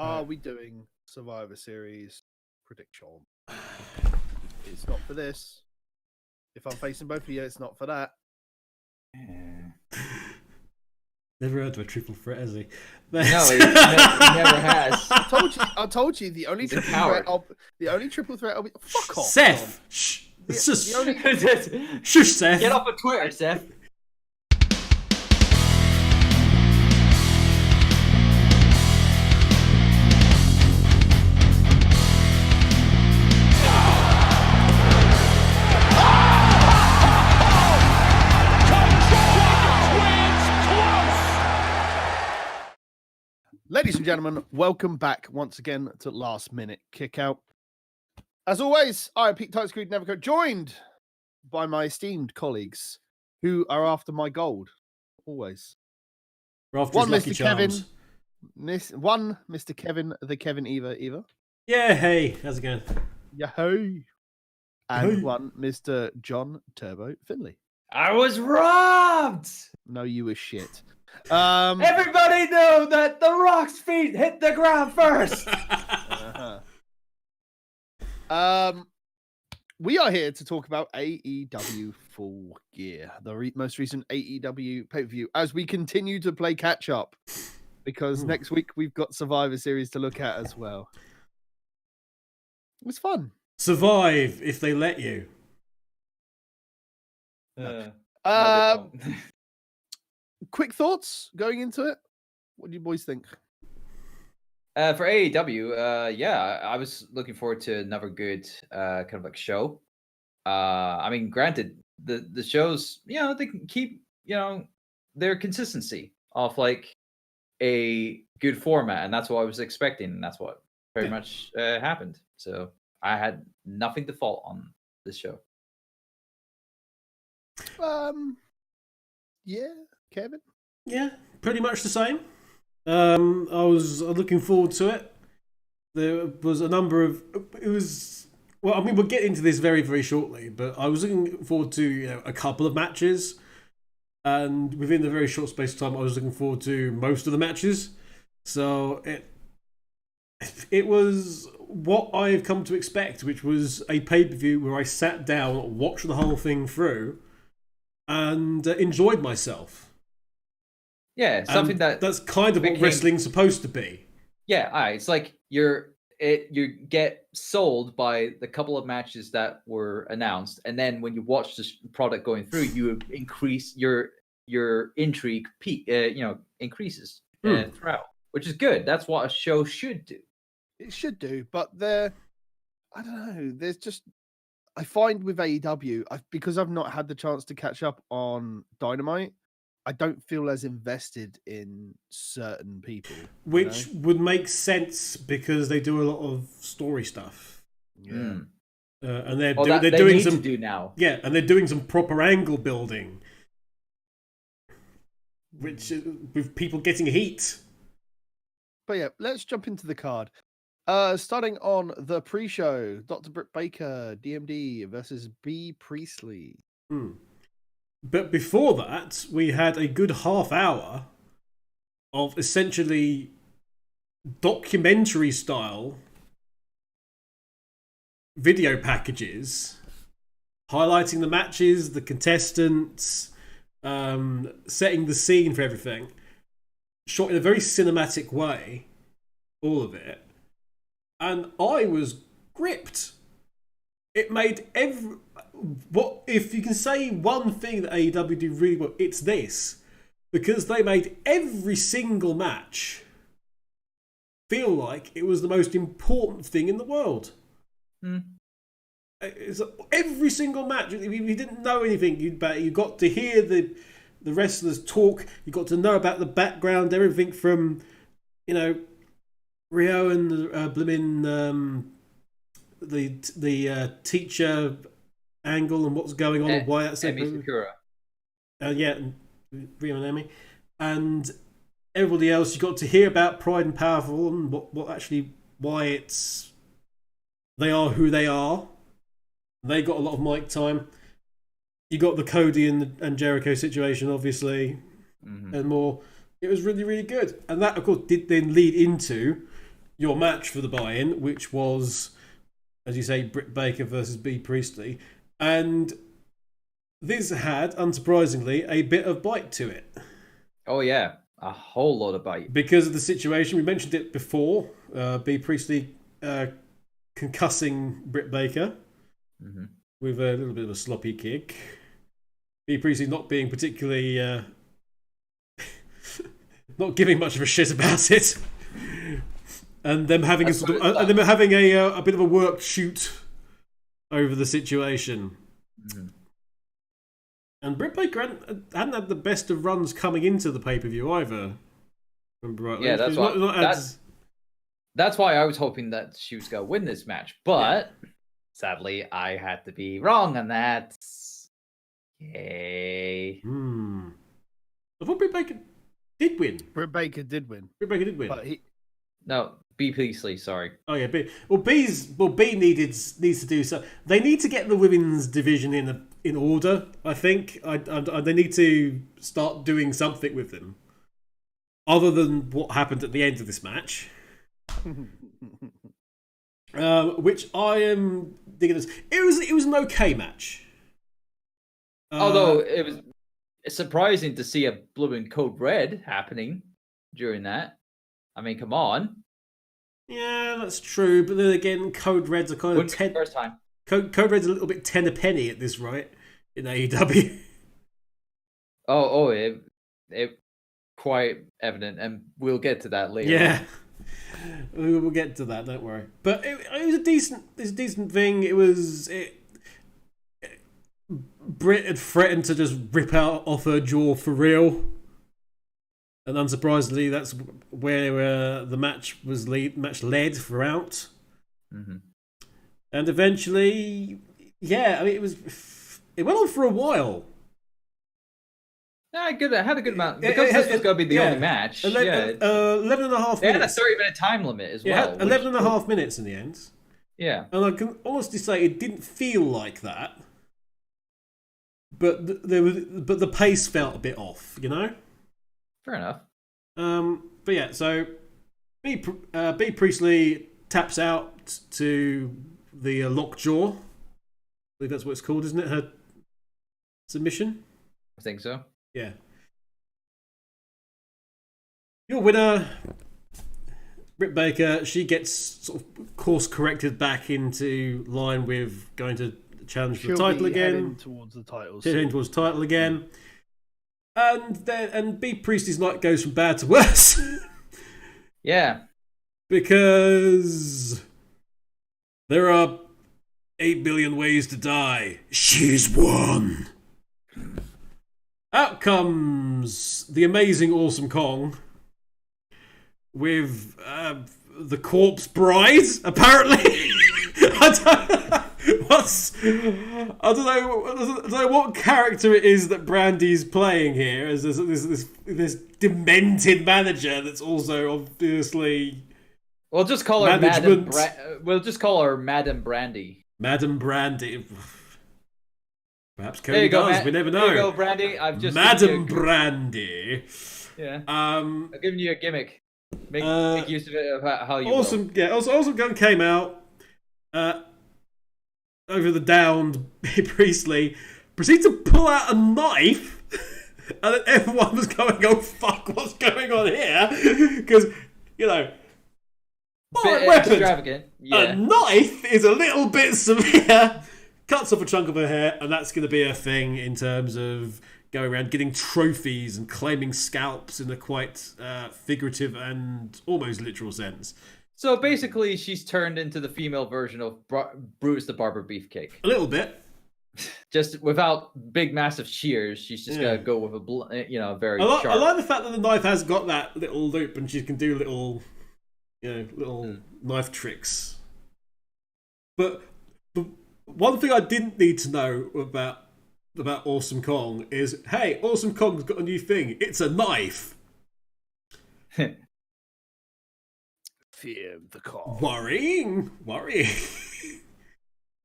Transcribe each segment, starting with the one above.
Are we doing Survivor Series prediction? It's not for this. If I'm facing both of you, it's not for that. Never heard of a triple threat, has he? No, he never has. I told you the only triple threat. I'll be. Fuck off, Seth. Shh. Shush, Seth. Get off of Twitter, Seth. Ladies and gentlemen, welcome back once again to Last Minute Kickout. As always, I am Pete Tightscreed Nevercoat, joined by my esteemed colleagues who are after my gold. Always. One Mr. Kevin. One Mr. Kevin, the Kevin Eva. Yeah, hey, how's it going? Yahoo! And one Mr. John Turbo Finley. I was robbed! No, you were shit. Everybody knew that the Rock's feet hit the ground first. We are here to talk about AEW Full Gear, the most recent AEW pay-per-view, as we continue to play catch-up, because next week we've got Survivor Series to look at as well. It was fun. Survive if they let you. Quick thoughts going into it? What do you boys think? For AEW, yeah, I was looking forward to another good kind of like show. I mean, granted, the shows, you know, they can keep, you know, their consistency of like a good format, and that's what I was expecting, and that's what very much happened. So I had nothing to fault on this show. Yeah, Kevin? Yeah, pretty much the same. I was looking forward to it. There was a number of... Well, I mean, we'll get into this very, very shortly, but I was looking forward to, you know, a couple of matches. And within the very short space of time, I was looking forward to most of the matches. So it was what I've come to expect, which was a pay-per-view where I sat down, watched the whole thing through, and enjoyed myself. Yeah, something that's kind of what wrestling's supposed to be. Yeah, it's like you get sold by the couple of matches that were announced, and then when you watch this product going through, you increase your intrigue. Increases throughout, which is good. That's what a show should do. It should do, but I don't know. There's just, I find with AEW, because I've not had the chance to catch up on Dynamite, I don't feel as invested in certain people. Which would make sense because they do a lot of story stuff. Yeah. And they're they doing need some to do now. Yeah, and they're doing some proper angle building. Which with people getting heat. But yeah, let's jump into the card. Starting on the pre-show, Dr. Britt Baker, DMD versus B. Priestley. But before that, we had a good half hour of essentially documentary style video packages highlighting the matches, the contestants, setting the scene for everything. Shot in a very cinematic way, all of it. And I was gripped. It made what if you can say one thing that AEW do really well, it's this. Because they made every single match feel like it was the most important thing in the world. It's every single match, if you didn't know anything, you got to hear the wrestlers talk, you got to know about the background, everything from, you know, Rio and the teacher angle and what's going on and why that's Sakura. And Rio and Emmy. And everybody else, you got to hear about Pride and Powerful and what actually, why they are who they are. They got a lot of mic time. You got the Cody and Jericho situation, obviously, and more. It was really, really good. And that, of course, did then lead into your match for the buy-in, which was, as you say, Britt Baker versus B. Priestley. And this had, unsurprisingly, a bit of bite to it. Oh, yeah. A whole lot of bite. Because of the situation, we mentioned it before, B. Priestley concussing Britt Baker with a little bit of a sloppy kick. B. Priestley not being particularly... not giving much of a shit about it. And them having a bit of a worked shoot over the situation. And Britt Baker hadn't had the best of runs coming into the pay-per-view either. Remember rightly? Yeah, that's why I was hoping that she was going to win this match. But sadly, I had to be wrong on that. Yay. I thought Britt Baker did win. Britt Baker did win. But No, B. Priestley, sorry. Oh yeah, B needs to do so. They need to get the women's division in order. I think they need to start doing something with them, other than what happened at the end of this match, which I am digging. It was an okay match, although it was surprising to see a blooming Code Red happening during that. I mean, come on. Yeah, that's true. But then again, Code Reds are kind of first time. Code Red's a little bit 10 a penny at this rate in AEW. It quite evident, and we'll get to that later. Yeah, we'll get to that. Don't worry. But it was a decent thing. Britt had threatened to just rip off her jaw for real. And unsurprisingly, that's where the match led throughout. And eventually, I mean, it went on for a while. Yeah, I had a good amount. Because this was going to be the only match. 11 and a half minutes. They had a 30-minute time limit as well. 11 and a half minutes in the end. Yeah. And I can honestly say it didn't feel like that. But the pace felt a bit off, you know? Fair enough. But yeah, so B. Priestley taps out to the lockjaw. I believe that's what it's called, isn't it? Her submission? I think so. Yeah. Your winner, Britt Baker, she gets sort of course corrected back into line with going to challenge for the title again. Heading towards the title. Heading towards the title again. And B. Priestley's night goes from bad to worse. Yeah. Because there are 8 billion ways to die. She's one. Out comes the amazing Awesome Kong with the corpse bride, apparently. I don't know what character it is that Brandy's playing here as this demented manager that's also obviously. We'll just call her Madam. We'll just call her Madam Brandy. Madam Brandy. Perhaps Cody does. We never know. There you go, Brandy. I've just Madam Brandy. Yeah. I'm giving you a gimmick. Make use of it how you awesome. will. Yeah. Awesome Gun came out. Over the downed Priestley, proceeded to pull out a knife, and then everyone was going, "Oh fuck, what's going on here?" Because weapons. Extravagant. Yeah. A knife is a little bit severe. Cuts off a chunk of her hair, and that's going to be a thing in terms of going around getting trophies and claiming scalps in a quite figurative and almost literal sense. So basically, she's turned into the female version of Bruce the Barber Beefcake. A little bit. Just without big, massive shears, she's just gonna go with a very sharp. I like the fact that the knife has got that little loop, and she can do little knife tricks. But the one thing I didn't need to know about Awesome Kong is, hey, Awesome Kong's got a new thing. It's a knife. Fear of the Kong. Worrying.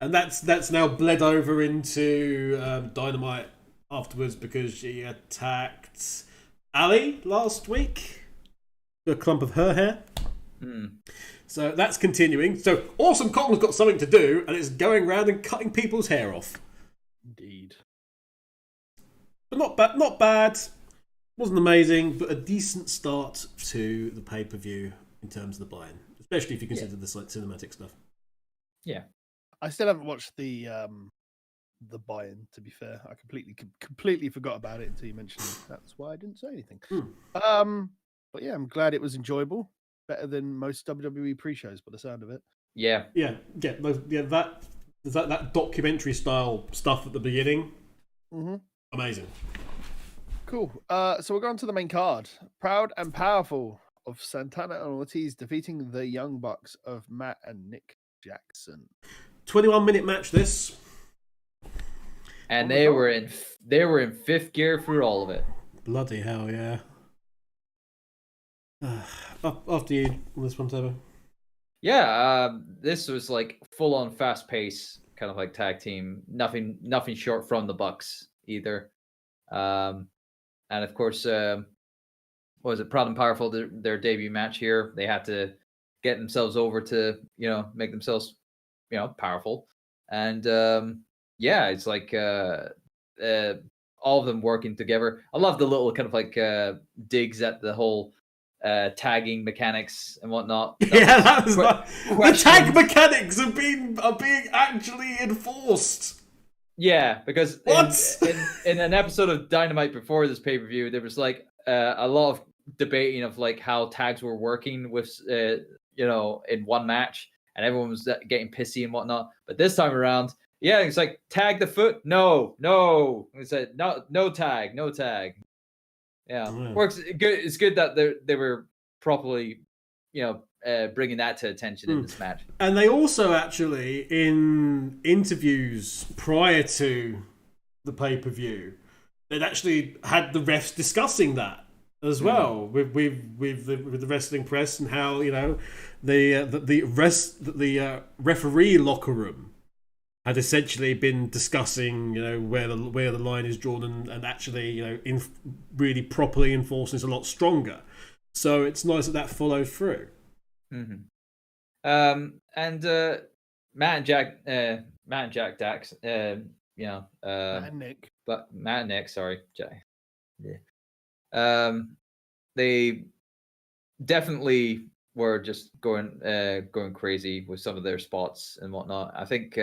And that's now bled over into Dynamite afterwards because she attacked Ali last week. A clump of her hair. So that's continuing. So Awesome Kong's got something to do, and it's going around and cutting people's hair off. Indeed. But not bad. Not bad. Wasn't amazing, but a decent start to the pay-per-view in terms of the buy-in, especially if you consider this like cinematic stuff. Yeah. I still haven't watched the buy-in. To be fair, I completely forgot about it until you mentioned it. That's why I didn't say anything. But yeah, I'm glad it was enjoyable. Better than most WWE pre-shows, by the sound of it. Yeah. That documentary style stuff at the beginning. Mm-hmm. Amazing. Cool. So we're going to the main card. Proud and Powerful of Santana and Ortiz defeating the Young Bucks of Matt and Nick Jackson. 21-minute match. This. And they were in fifth gear through all of it. Bloody hell, yeah. After you on this one, Tabo. Yeah, this was like full on fast pace, kind of like tag team. Nothing short from the Bucks either. And of course, what was it? Proud and Powerful, their debut match here. They had to get themselves over to make themselves powerful. And yeah, it's like all of them working together. I love the little kind of like digs at the whole tagging mechanics and whatnot. That was the tag mechanics are being actually enforced. Yeah, because in an episode of Dynamite before this pay-per-view, there was like a lot of debating of like how tags were working with in one match, and everyone was getting pissy and whatnot. But this time around, yeah, it's like tag the foot. No. It said no tag. Yeah, works good. It's good that they were properly, bringing that to attention in this match. And they also actually, in interviews prior to the pay-per-view, they'd actually had the refs discussing that as well with the wrestling press, and how the referee locker room had essentially been discussing, where the line is drawn, and actually, really properly enforcing is a lot stronger. So it's nice that followed through. Mm-hmm. And Matt and Jack Dax, Matt and Nick, sorry, Jack. Yeah. They definitely were just going crazy with some of their spots and whatnot. I think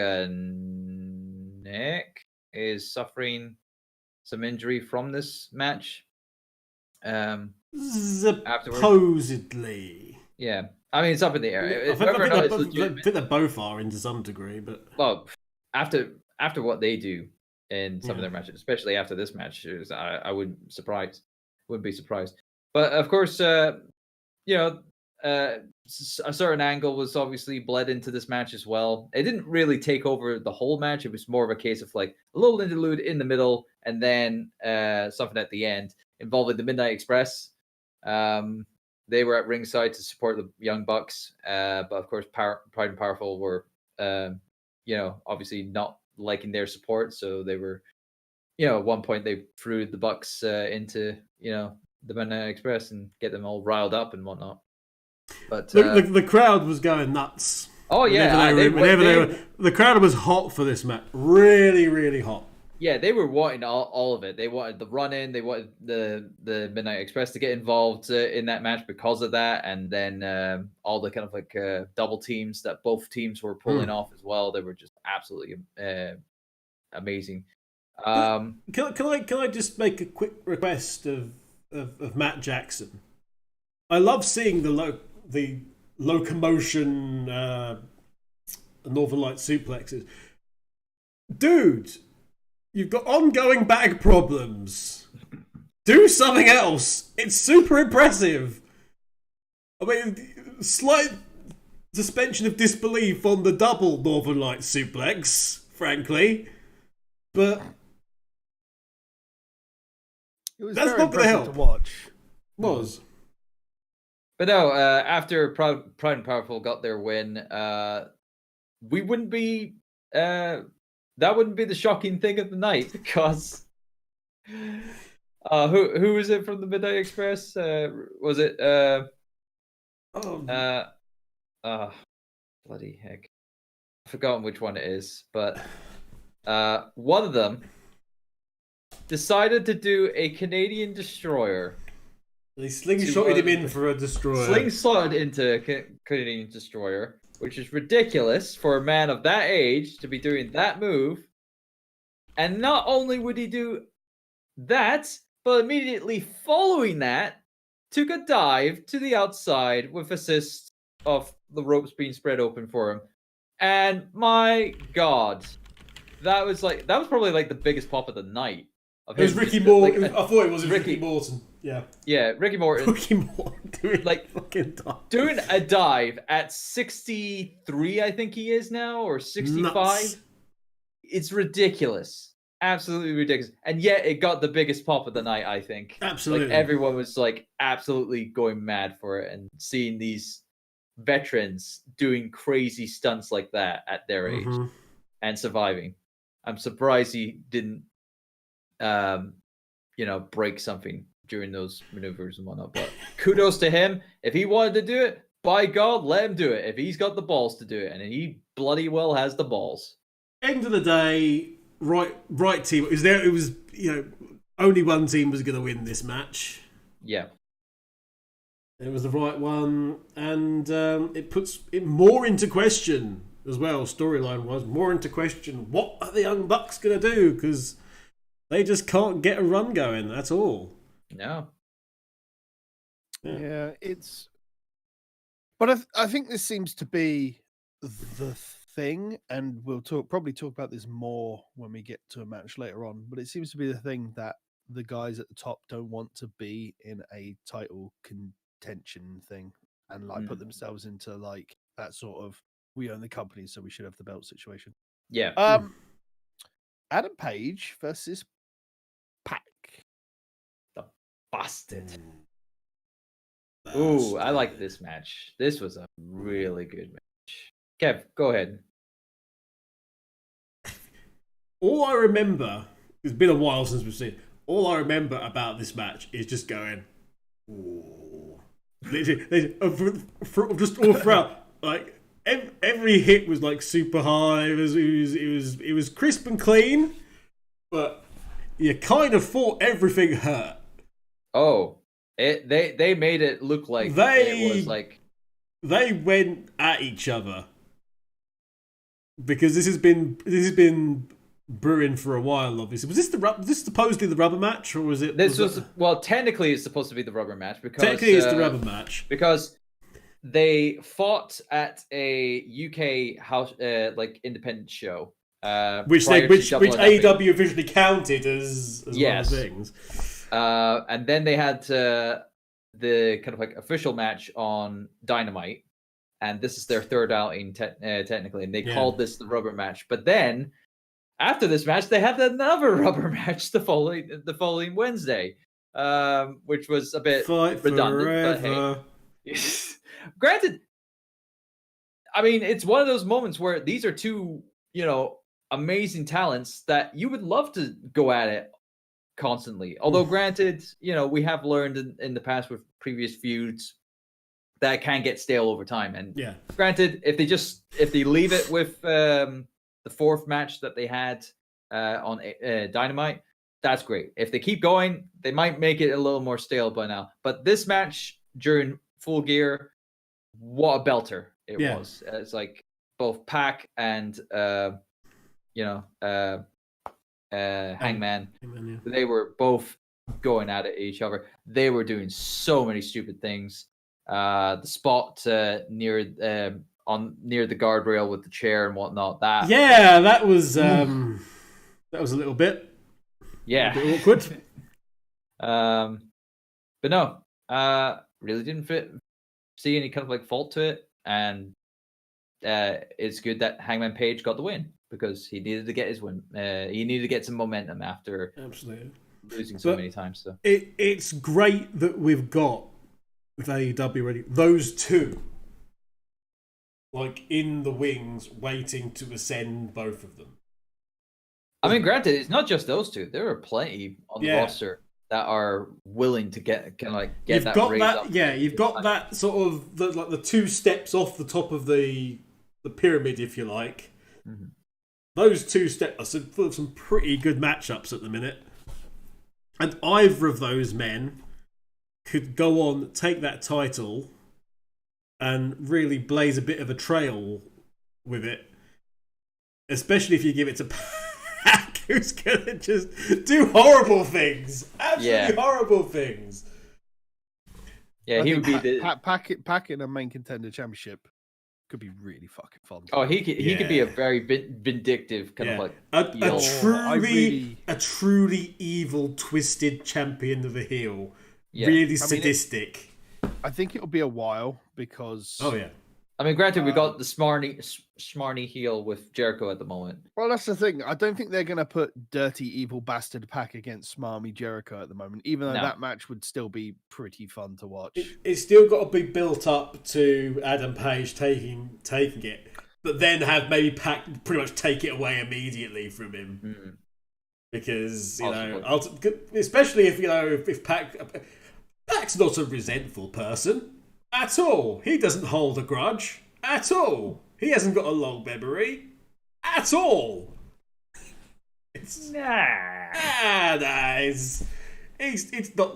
Nick is suffering some injury from this match. Supposedly. Yeah. I mean, it's up in the air. I think they both are to some degree, but after what they do in some of their matches, especially after this match, I wouldn't be surprised. But of course, a certain angle was obviously bled into this match as well. It didn't really take over the whole match. It was more of a case of like a little interlude in the middle, and then something at the end involving the Midnight Express. They were at ringside to support the Young Bucks, but of course, Pride and Powerful were, obviously not liking their support. So they were, at one point they threw the Bucks into, the Midnight Express and get them all riled up and whatnot. But the crowd was going nuts. Oh yeah, the crowd was hot for this match. Really, really hot. Yeah, they were wanting all of it. They wanted the run-in. They wanted the Midnight Express to get involved in that match because of that. And then all the kind of like double teams that both teams were pulling off as well. They were just absolutely amazing. Can I just make a quick request of Matt Jackson? I love seeing the locomotion Northern Light suplexes. Dude, you've got ongoing back problems. Do something else. It's super impressive. I mean, slight suspension of disbelief on the double Northern Light suplex, frankly. But it was that's very not going to help. To watch. Was. But no, after Pride and Powerful got their win, we wouldn't be... that wouldn't be the shocking thing of the night, because who was it from the Midnight Express? Was it Oh, Bloody heck. I've forgotten which one it is, but one of them decided to do a Canadian destroyer. they slingshotted him in for a destroyer. Slingshotted into a Canadian destroyer, which is ridiculous for a man of that age to be doing that move. And not only would he do that, but immediately following that, took a dive to the outside with assist of the ropes being spread open for him. And my God, that was probably like the biggest pop of the night. It was Ricky Morton. I thought it was Ricky Morton. Yeah, Ricky Morton. Ricky Morton doing doing a dive at 63, I think he is now, or 65. Nuts. It's ridiculous. Absolutely ridiculous. And yet it got the biggest pop of the night, I think. Absolutely. Like everyone was like absolutely going mad for it, and seeing these veterans doing crazy stunts like that at their age and surviving. I'm surprised he didn't break something during those maneuvers and whatnot. But kudos to him. If he wanted to do it, by God, let him do it. If he's got the balls to do it, and he bloody well has the balls. End of the day, right team. It was only one team was going to win this match. Yeah. It was the right one, and it puts it more into question as well, storyline wise, more into question. What are the Young Bucks going to do? Because they just can't get a run going, that's all. No. Yeah, it's... But I think this seems to be the thing, and we'll probably talk about this more when we get to a match later on, but it seems to be the thing that the guys at the top don't want to be in a title contention thing and put themselves into like that sort of we own the company so we should have the belt situation. Yeah. Adam Page versus Pac. The bastard. Ooh, I like this match. This was a really good match. Kev, go ahead. All I remember, it's been a while since we've seen it, all I remember about this match is just going, ooh. Just all throughout, like every hit was like super high. It was crisp and clean, but you kind of thought everything hurt. Oh, they made it look like it was like they went at each other because this has been brewing for a while. Obviously, was this supposedly the rubber match, or was it? Well, technically, it's supposed to be the rubber match because technically it's the rubber match because they fought at a UK house independent show, which AEW officially counted as yes. one of the things. And then they had the kind of like official match on Dynamite, and this is their third outing technically, and they called this the rubber match. But then after this match, they had another rubber match the following Wednesday, which was a bit redundant. But hey, granted, I mean, it's one of those moments where these are two, amazing talents that you would love to go at it constantly. Although, granted, we have learned in the past with previous feuds that it can get stale over time. And granted, if they leave it with the fourth match that they had on Dynamite, that's great. If they keep going, they might make it a little more stale by now. But this match during Full Gear, what a belter it was. It's like both Pac and Hangman. They were both going at it each other. They were doing so many stupid things. The spot near the guardrail with the chair and whatnot. That was a little bit awkward. But no, really didn't see any kind of like fault to it, and it's good that Hangman Page got the win because he needed to get his win. He needed to get some momentum after losing so many times. So it's great that we've got with AEW already those two like in the wings waiting to ascend, both of them. I mean, granted, it's not just those two. There are plenty on the roster that are willing to get You've that got raise that, up. yeah. You've got that sort of the 2 steps off the top of the pyramid, if you like. Mm-hmm. Those 2 steps are full of some pretty good matchups at the minute, and either of those men could go on, take that title, and really blaze a bit of a trail with it. Especially if you give it to Pac, who's gonna just do horrible things, absolutely horrible things. Yeah, he would be the Pac in a main contender championship could be really fucking fun. Oh, he could be a very vindictive kind of like a truly evil, twisted champion of the heel. Yeah. Really sadistic. I think it'll be a while because. Oh yeah. I mean, granted, we got the smarmy heel with Jericho at the moment. Well, that's the thing. I don't think they're going to put dirty, evil bastard Pac against smarmy Jericho at the moment, even though that match would still be pretty fun to watch. It's still got to be built up to Adam Page taking it, but then have maybe Pac pretty much take it away immediately from him. Mm-hmm. Because, you know, especially if Pac's not a resentful person. At all. He doesn't hold a grudge. At all. He hasn't got a long memory. At all. He's not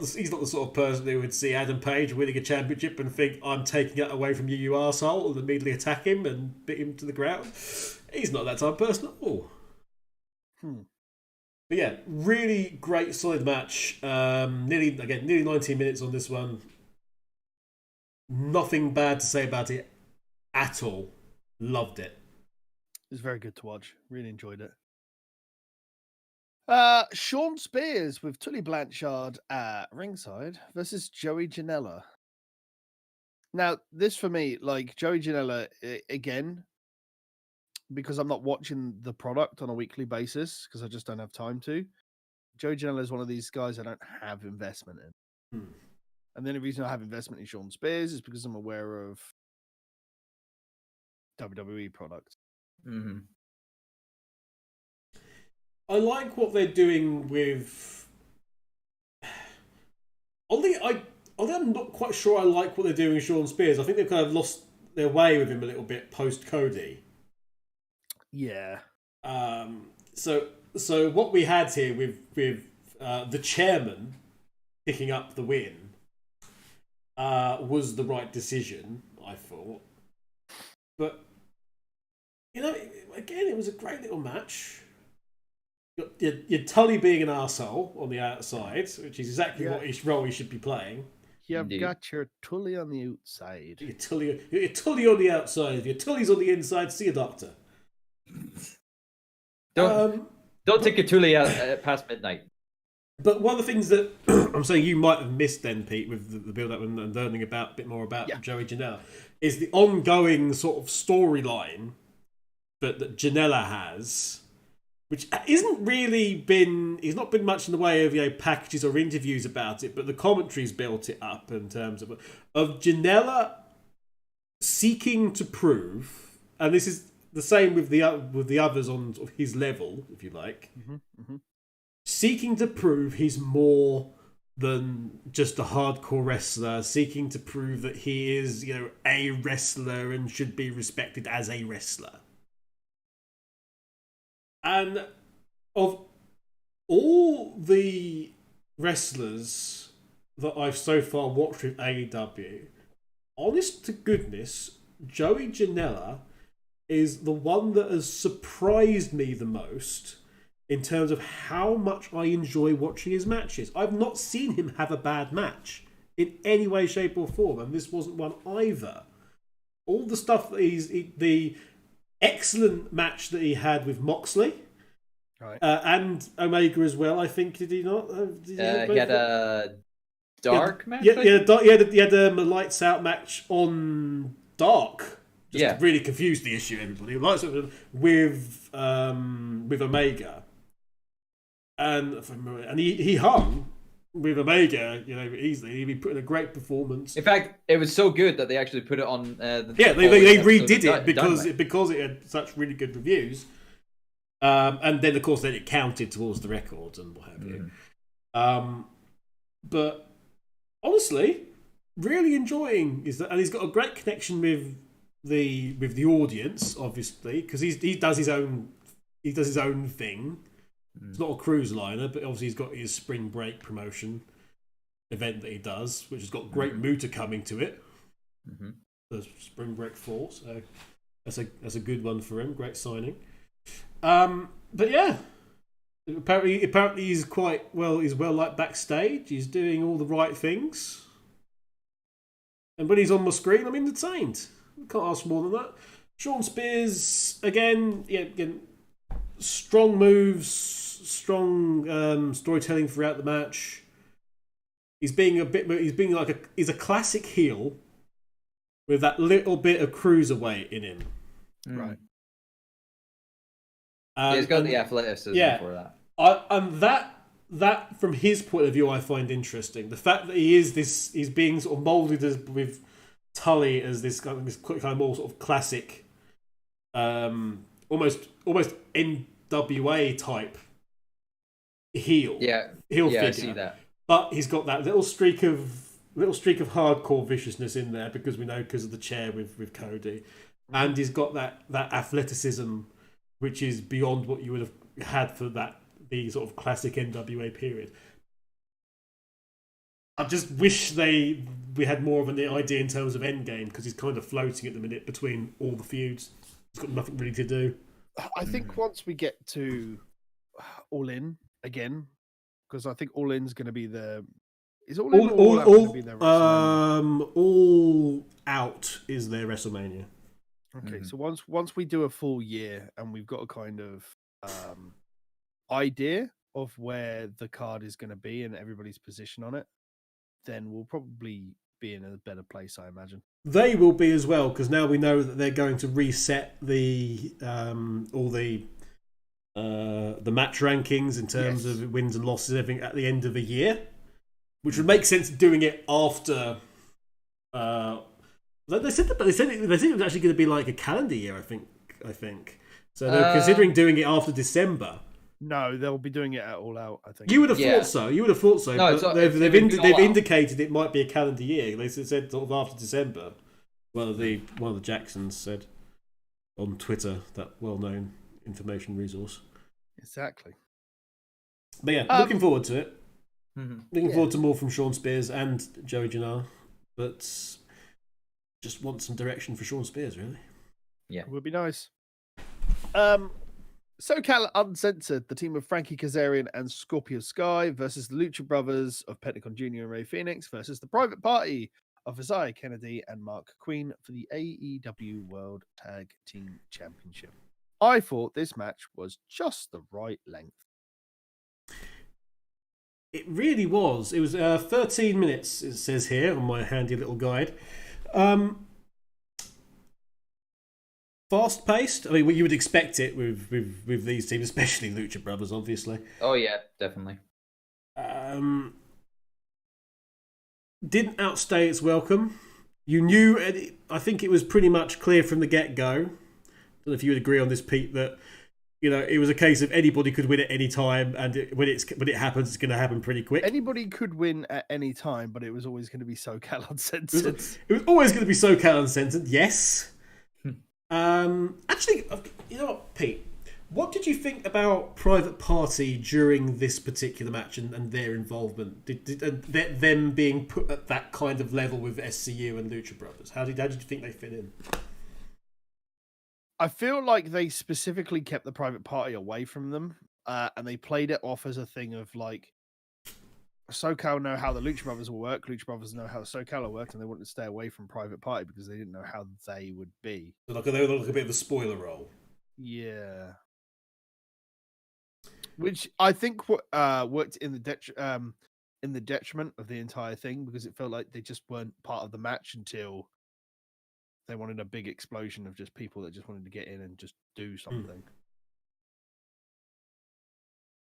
the sort of person who would see Adam Page winning a championship and think, I'm taking it away from you, you arsehole, and immediately attack him and beat him to the ground. He's not that type of person at all. But yeah, really great, solid match. Nearly 19 minutes on this one. Nothing bad to say about it at all. Loved it. It was very good to watch. Really enjoyed it. Sean Spears with Tully Blanchard at ringside versus Joey Janela. Now, this for me, like Joey Janela, again, because I'm not watching the product on a weekly basis, because I just don't have time to. Joey Janela is one of these guys I don't have investment in. And the only reason I have investment in Sean Spears is because I'm aware of WWE products. Mm-hmm. I like what they're doing with. Although I'm not quite sure I like what they're doing with Sean Spears. I think they've kind of lost their way with him a little bit post Cody. Yeah. So what we had here with the chairman picking up the win. Was the right decision, I thought. But, again, it was a great little match. Your Tully being an arsehole on the outside, which is exactly what role he should be playing. You've got your Tully on the outside. Your Tully on the outside. Your Tully's on the inside. See a doctor. Don't take your Tully out past midnight. But one of the things that I'm saying you might have missed then, Pete, with the build-up and learning a bit more about Joey Janela, is the ongoing sort of storyline that Janela has, which isn't really been... He's not been much in the way of packages or interviews about it, but the commentary's built it up in terms of Janela seeking to prove, and this is the same with the others on sort of his level, if you like, seeking to prove he's more than just a hardcore wrestler, seeking to prove that he is, a wrestler and should be respected as a wrestler. And of all the wrestlers that I've so far watched with AEW, honest to goodness, Joey Janela is the one that has surprised me the most in terms of how much I enjoy watching his matches. I've not seen him have a bad match in any way, shape or form, and this wasn't one either. All the stuff that the excellent match that he had with Moxley, right, and Omega as well, I think, did he not? He had a dark match? He had a lights out match on Dark. Just really confused the issue, everybody. Lights out with Omega. And he hung with Omega, easily. He put in a great performance. In fact, it was so good that they actually put it on. They redid it because it had such really good reviews. And then, of course, it counted towards the records and what have you. But honestly, really enjoying is that, and he's got a great connection with the audience, obviously, because he does his own thing. It's not a cruise liner, but obviously he's got his spring break promotion event that he does, which has got great Muta coming to it. The spring break 4, so that's a good one for him. Great signing. But yeah, apparently he's well liked backstage. He's doing all the right things, and when he's on my screen, I'm entertained. Can't ask more than that. Shawn Spears again, strong moves, strong storytelling throughout the match. He's a classic heel with that little bit of cruiserweight in him. Right. He's got the athleticism for that. And that from his point of view, I find interesting. The fact that he's being sort of molded with Tully as this kind of more sort of classic, almost NWA type heel. Heel figure. I see that. But he's got that little streak of hardcore viciousness in there because of the chair with Cody, and he's got that athleticism, which is beyond what you would have had for the sort of classic NWA period. I just wish we had more of an idea in terms of Endgame, because he's kind of floating at the minute between all the feuds. He's got nothing really to do. I think once we get to All In again, because I think All In's going to be is All In or All Out going to be their WrestleMania? All Out is their WrestleMania. Okay, so once we do a full year and we've got a kind of idea of where the card is going to be and everybody's position on it, then we'll probably be in a better place, I imagine. They will be as well, because now we know that they're going to reset all the match rankings in terms of wins and losses, everything at the end of the year, which would make sense doing it after. They said it was actually going to be like a calendar year. I think so. They're considering doing it after December. No, they'll be doing it at All Out, I think. You would have thought so. No, but they've indicated it might be a calendar year. They said sort of after December. One of the Jacksons said on Twitter, that well-known information resource. Exactly. But yeah, looking forward to it. Looking forward to more from Shawn Spears and Joey Janela, but just want some direction for Shawn Spears, really. Yeah, it would be nice. SoCal Uncensored, the team of Frankie Kazarian and Scorpio Sky versus the Lucha Brothers of Pentagon Jr. and Ray Phoenix versus the Private Party of Isaiah Kennedy and Mark Queen for the AEW World Tag Team Championship. I thought this match was just the right length. It really was. It was 13 minutes, it says here on my handy little guide. Fast-paced. I mean, you would expect it with these teams, especially Lucha Brothers, obviously. Oh, yeah, definitely. Didn't outstay its welcome. You knew, I think it was pretty much clear from the get-go. I don't know if you would agree on this, Pete, that it was a case of anybody could win at any time, and when it happens, it's going to happen pretty quick. Anybody could win at any time, but it was always going to be SoCal Uncensored. It was always going to be SoCal Uncensored, yes. Actually, you know what, Pete? What did you think about Private Party during this particular match and their involvement? Did them being put at that kind of level with SCU and Lucha Brothers? How did you think they fit in? I feel like they specifically kept the Private Party away from them, and they played it off as a thing of like, SoCal know how the Lucha Brothers will work, Lucha Brothers know how SoCal will work, and they wanted to stay away from Private Party because they didn't know how they would be. They were like a bit of a spoiler role. Yeah. Which I think worked in the detriment of the entire thing, because it felt like they just weren't part of the match until they wanted a big explosion of just people that just wanted to get in and just do something.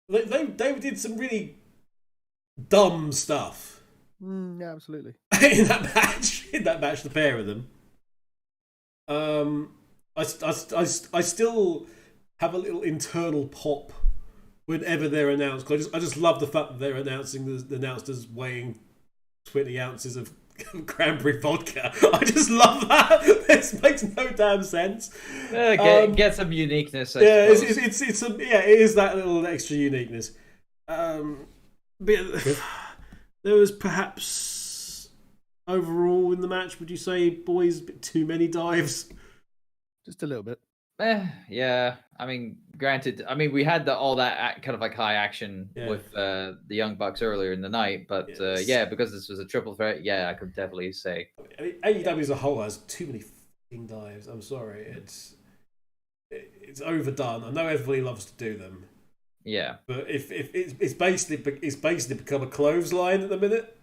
They did some really dumb stuff. Yeah, absolutely. in that match, the pair of them. I still have a little internal pop whenever they're announced. I just love the fact that they're announced as weighing 20 ounces of cranberry vodka. I just love that. This makes no damn sense. Get some uniqueness. I suppose. It is that little extra uniqueness. But there was perhaps overall in the match, would you say, boys, a bit too many dives? Just a little bit. Yeah. I mean, granted, we had all that kind of like high action with the Young Bucks earlier in the night, but because this was a triple threat, I could definitely say. AEW as a whole has too many f***ing dives. I'm sorry, it's overdone. I know everybody loves to do them. Yeah, but if it's basically become a clothesline at the minute,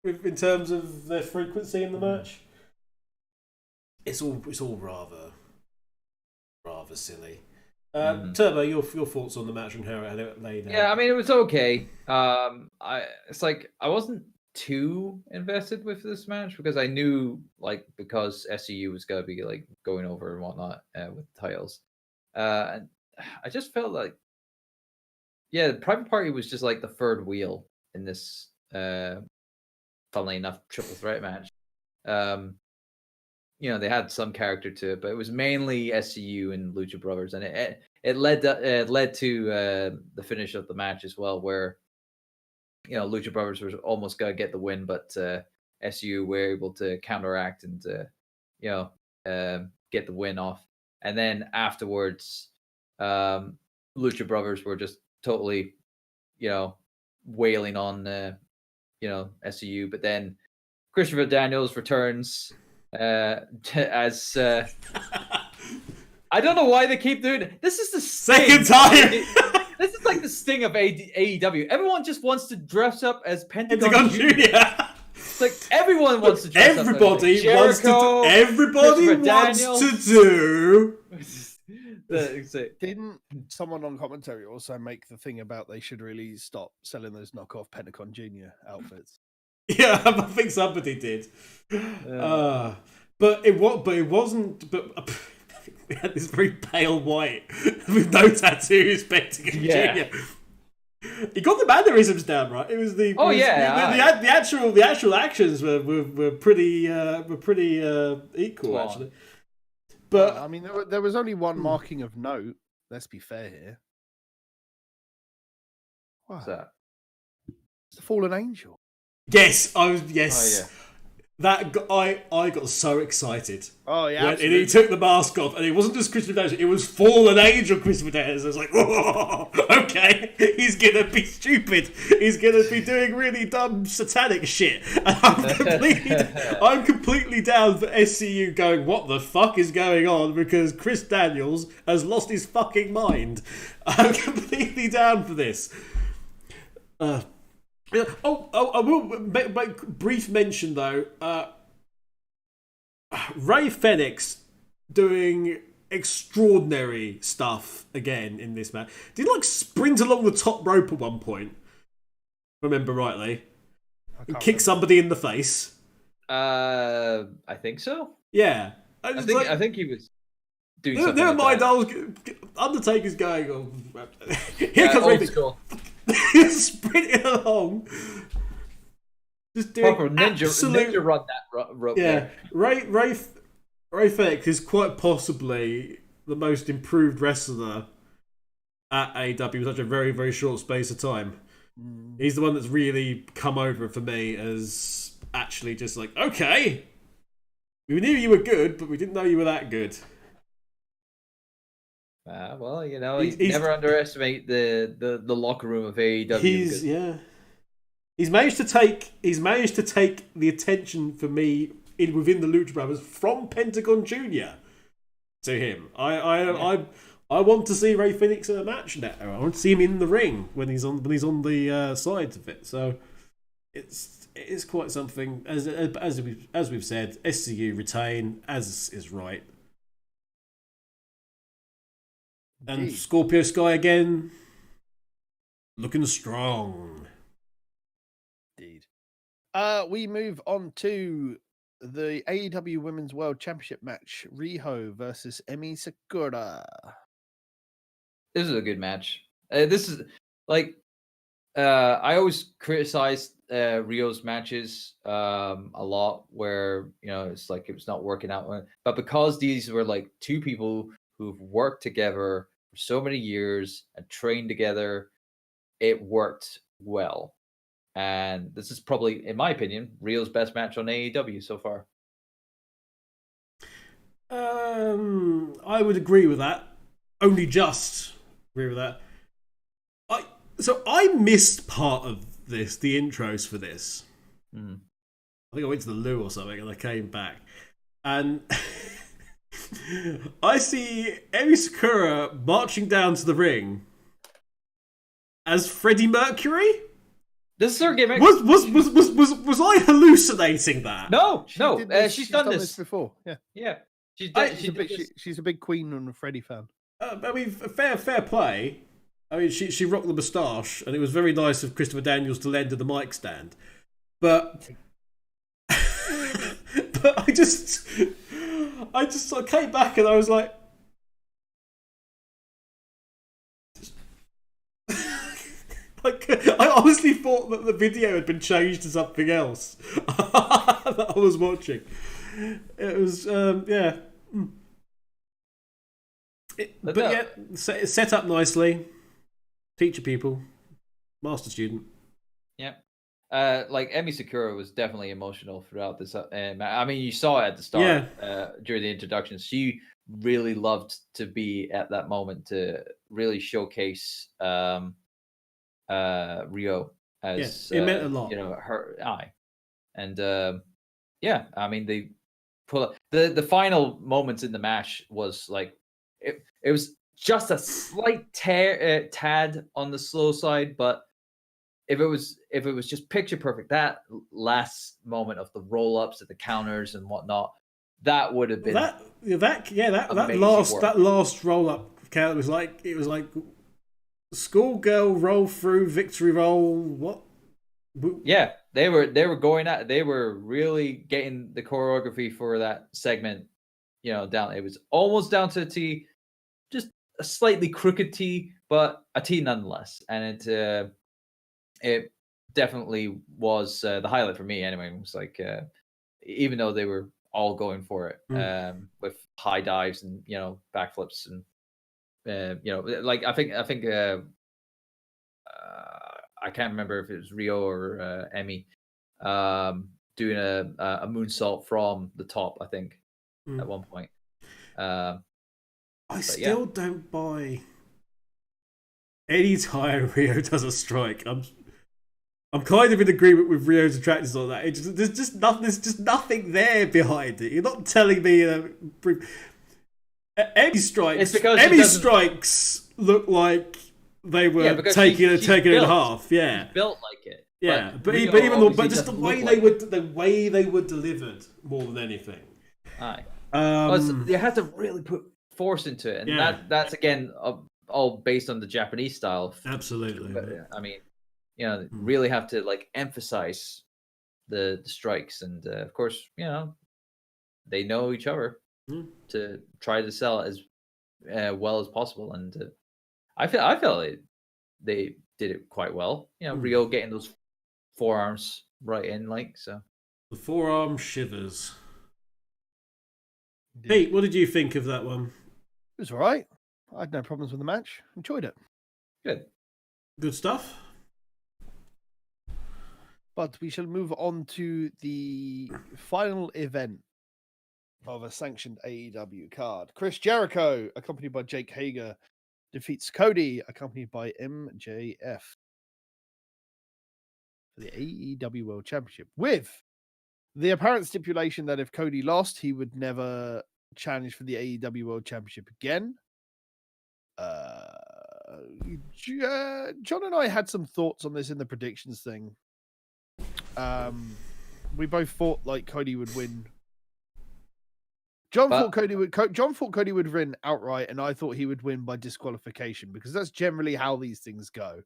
in terms of their frequency in the match, it's all rather silly. Turbo, your thoughts on the match and how it laid out? Yeah, it was okay. It's like I wasn't too invested with this match because I knew because SCU was gonna be going over and whatnot with titles, and I just felt like. Yeah, the Private Party was just like the third wheel in this, funnily enough, triple threat match. They had some character to it, but it was mainly SCU and Lucha Brothers, and it led to the finish of the match as well, where Lucha Brothers was almost gonna get the win, but SCU were able to counteract and get the win off, and then afterwards, Lucha Brothers were just totally, wailing on, SCU. But then Christopher Daniels returns as. I don't know why they keep doing it. This is the second time. This is like the sting of AEW. Everyone just wants to dress up as Pentagon Jr. It's like everyone wants to dress up. Everybody wants to do. Didn't someone on commentary also make the thing about they should really stop selling those knockoff Pentagon Jr. outfits? Yeah, I think somebody did. But it wasn't. But we had this very pale white with no tattoos, Pentagon Jr. He got the mannerisms down right. It was the the actual actions were pretty equal actually. But there was only one marking of note. Let's be fair here. What's that? It's the fallen angel. Yes, That I got so excited. Oh yeah, when he took the mask off, and it wasn't just Christopher Daniels; it was Fallen Angel Christopher Daniels. I was like, "Whoa, okay, he's gonna be stupid. He's gonna be doing really dumb satanic shit." And I'm completely down for SCU going, "What the fuck is going on?" Because Chris Daniels has lost his fucking mind. I'm completely down for this. I will make brief mention though. Ray Fenix doing extraordinary stuff again in this match. Did he sprint along the top rope at one point? Remember rightly? And kick somebody in the face. I think so. Yeah, I think he was doing something. Never mind. That. Undertaker's going. Here comes Ray Fenix. He's sprinting along, just doing proper ninja run that rope. Yeah, there. Ray Fenix is quite possibly the most improved wrestler at AEW in such a very, very short space of time. He's the one that's really come over for me as actually just like, okay, we knew you were good, but we didn't know you were that good. Well, he's never underestimate the locker room of AEW. He's managed to take the attention for me within the Lucha Brothers from Pentagon Jr. to him. I want to see Ray Fenix in a match now. I want to see him in the ring when he's on the sides of it. So it is quite something. As we've said, SCU retain as is right. And Scorpio Sky again, looking strong. Indeed. We move on to the AEW Women's World Championship match. Riho versus Emi Sakura. This is a good match. This is like I always criticized Rio's matches a lot, where it's like it was not working out. But because these were like two people who've worked together for so many years and trained together, it worked well. And this is probably, in my opinion, Rio's best match on AEW so far. I would agree with that. Only just agree with that. So I missed part of this, the intros for this. I think I went to the loo or something, and I came back, and I see Emi Sakura marching down to the ring as Freddie Mercury. This is her gimmick. Was I hallucinating that? No, She's done this before. Yeah. She's a big Queen and a Freddie fan. I mean, fair play. I mean, she rocked the moustache, and it was very nice of Christopher Daniels to lend her the mic stand. But I just I came back and I was like, I honestly thought that the video had been changed to something else that I was watching. It was yeah. But yeah, set up nicely. Teacher people, master student. Yeah. Like Emi Sakura was definitely emotional throughout this. I mean, you saw it at the start during the introduction. She really loved to be at that moment to really showcase Rio as it meant a lot. Her eye, and I mean they pull up the final moments in the match was like it was just a slight tad on the slow side, but if it was just picture perfect, that last moment of the roll ups at the counters and whatnot, that would have been that last roll up count was like schoolgirl roll through victory roll. What? Yeah, they were going at. They were really getting the choreography for that segment, down. It was almost down to a T, just a slightly crooked T, but a T nonetheless. And it definitely was the highlight for me. Anyway, it was like even though they were all going for it with high dives and backflips and like I think I can't remember if it was Rio or Emi doing a moonsault from the top, I think, at one point. I still don't buy any time Rio does a strike. I'm kind of in agreement with Rio's attractions on that. There's just nothing there behind it. You're not telling me Emi strikes look like they were taking it in half. Yeah, she's built like it. Yeah, but just the way they were delivered more than anything. Aye. You had to really put force into it, and that's again all based on the Japanese style. Absolutely. But, I mean, really have to like emphasize the strikes, and of course, they know each other to try to sell as well as possible, and I feel they did it quite well. Rio getting those forearms right in, like so. The forearm shivers. Pete, what did you think of that one? It was all right. I had no problems with the match. Enjoyed it. Good stuff. But we shall move on to the final event of a sanctioned AEW card. Chris Jericho, accompanied by Jake Hager, defeats Cody, accompanied by MJF, for the AEW World Championship, with the apparent stipulation that if Cody lost, he would never challenge for the AEW World Championship again. John and I had some thoughts on this in the predictions thing. We both thought like Cody would win. John thought Cody would win outright, and I thought he would win by disqualification, because that's generally how these things go.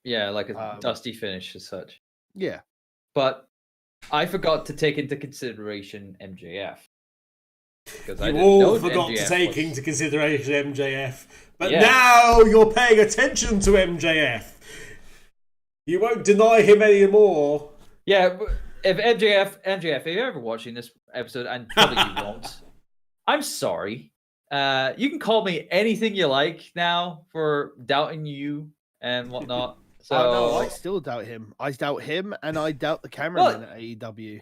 Yeah, like a dusty finish as such. Yeah. But I forgot to take into consideration MJF. You all forgot to take into consideration MJF. But now you're paying attention to MJF. You won't deny him anymore. Yeah, if MJF, if you're ever watching this episode, and probably you won't, I'm sorry. You can call me anything you like now for doubting you and whatnot. So no, I still doubt him. I doubt him, and I doubt the cameraman at AEW.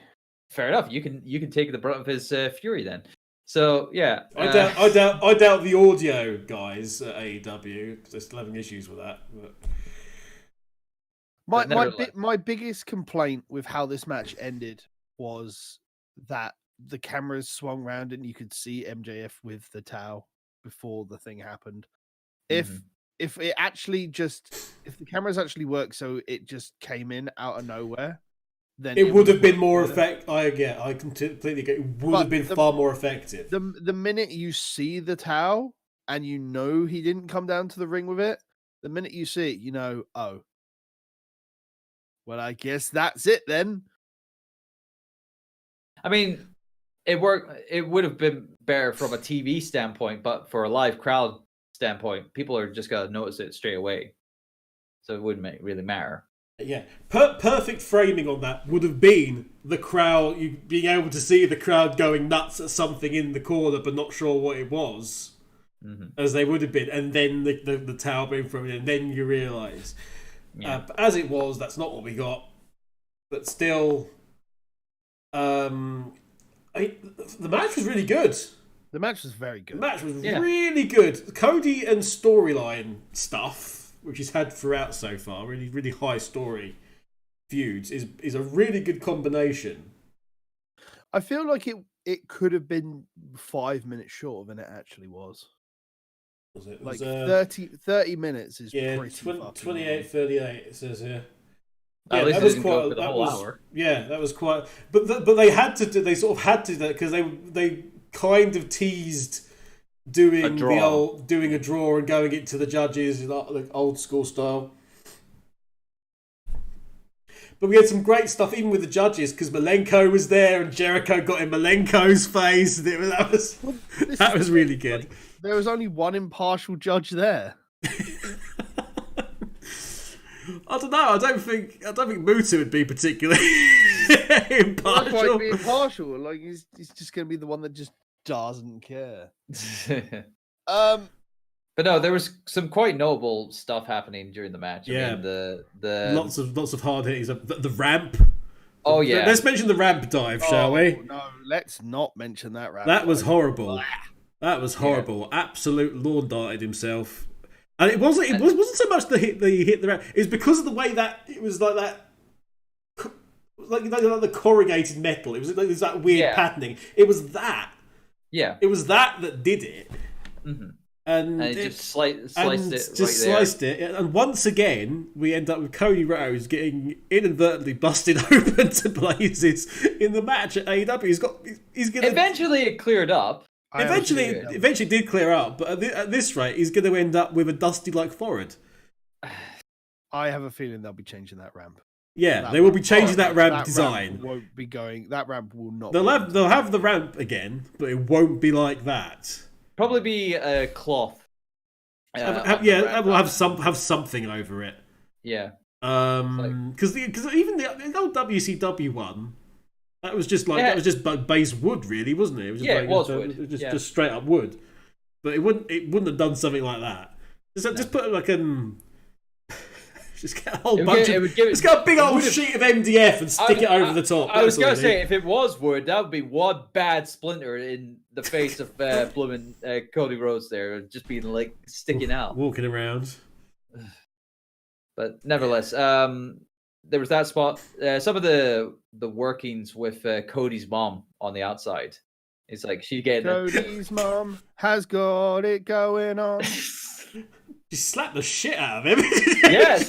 Fair enough. You can take the brunt of his fury then. So yeah, I doubt the audio guys at AEW because they're still having issues with that. But... My biggest complaint with how this match ended was that the cameras swung round and you could see MJF with the towel before the thing happened. If the cameras actually work so it just came in out of nowhere, then it would have been more effective. I completely get. It would have been far more effective. The minute you see the towel and you know he didn't come down to the ring with it, the minute you see it, you know, oh, well, I guess that's it then. I mean, it worked. It would have been better from a TV standpoint, but for a live crowd standpoint, people are just gonna notice it straight away, so it wouldn't really matter. Yeah, perfect framing on that would have been the crowd, you being able to see the crowd going nuts at something in the corner, but not sure what it was, as they would have been, and then the towel being thrown in, and then you realise. Yeah. But as it was, that's not what we got. But still, the match was really good. The match was very good. The match was really good. Cody and storyline stuff, which he's had throughout so far, really, really high story feuds, is a really good combination. I feel like it could have been 5 minutes shorter than it actually was. Was it? Like 30 minutes is pretty 28:38 it says here. Yeah, at least that was quite for the whole hour. Yeah, that was quite. But they had to do. They sort of had to do that because they kind of teased doing a draw and going into the judges, like old school style. But we had some great stuff even with the judges because Malenko was there and Jericho got in Malenko's face. That was really good. Like, there was only one impartial judge there. I don't know. I don't think Muta would be particularly impartial. Not quite be impartial. Like he's just going to be the one that just doesn't care. But no, there was some quite notable stuff happening during the match. Yeah, I mean, the lots of hard hittings. The ramp. Oh yeah. Let's mention the ramp dive, shall we? No, let's not mention that ramp. That was horrible. That was horrible. Yeah. Absolute lawn darted himself. And it wasn't so much the hit the ramp. It was because of the way that it was like that, like the corrugated metal. It was that weird patterning. It was that. Yeah. It was that did it. Mm-hmm. And it just sliced it. And once again, we end up with Cody Rhodes getting inadvertently busted open to blazes in the match at AEW. He's gonna eventually it cleared up. Eventually did clear up, but at this rate, he's going to end up with a dusty like forehead. I have a feeling they'll be changing that ramp. Yeah, they will be changing that ramp design. Ramp won't be going. That ramp will not. They'll have the ramp again, but it won't be like that. Probably be a cloth. We'll have something over it. Yeah. Because even the old WCW one. That was just base wood, really, wasn't it? It was wood. Just straight up wood. But it wouldn't have done something like that. Just put like just get a whole bunch just get a big old sheet of MDF and stick it over the top. I was gonna say if it was wood, that would be one bad splinter in the face of blooming Cody Rhodes there, just being like sticking out, walking around. But nevertheless, there was that spot. Some of the workings with Cody's mom on the outside. It's like she getting Cody's mom has got it going on. She slapped the shit out of him. Yeah,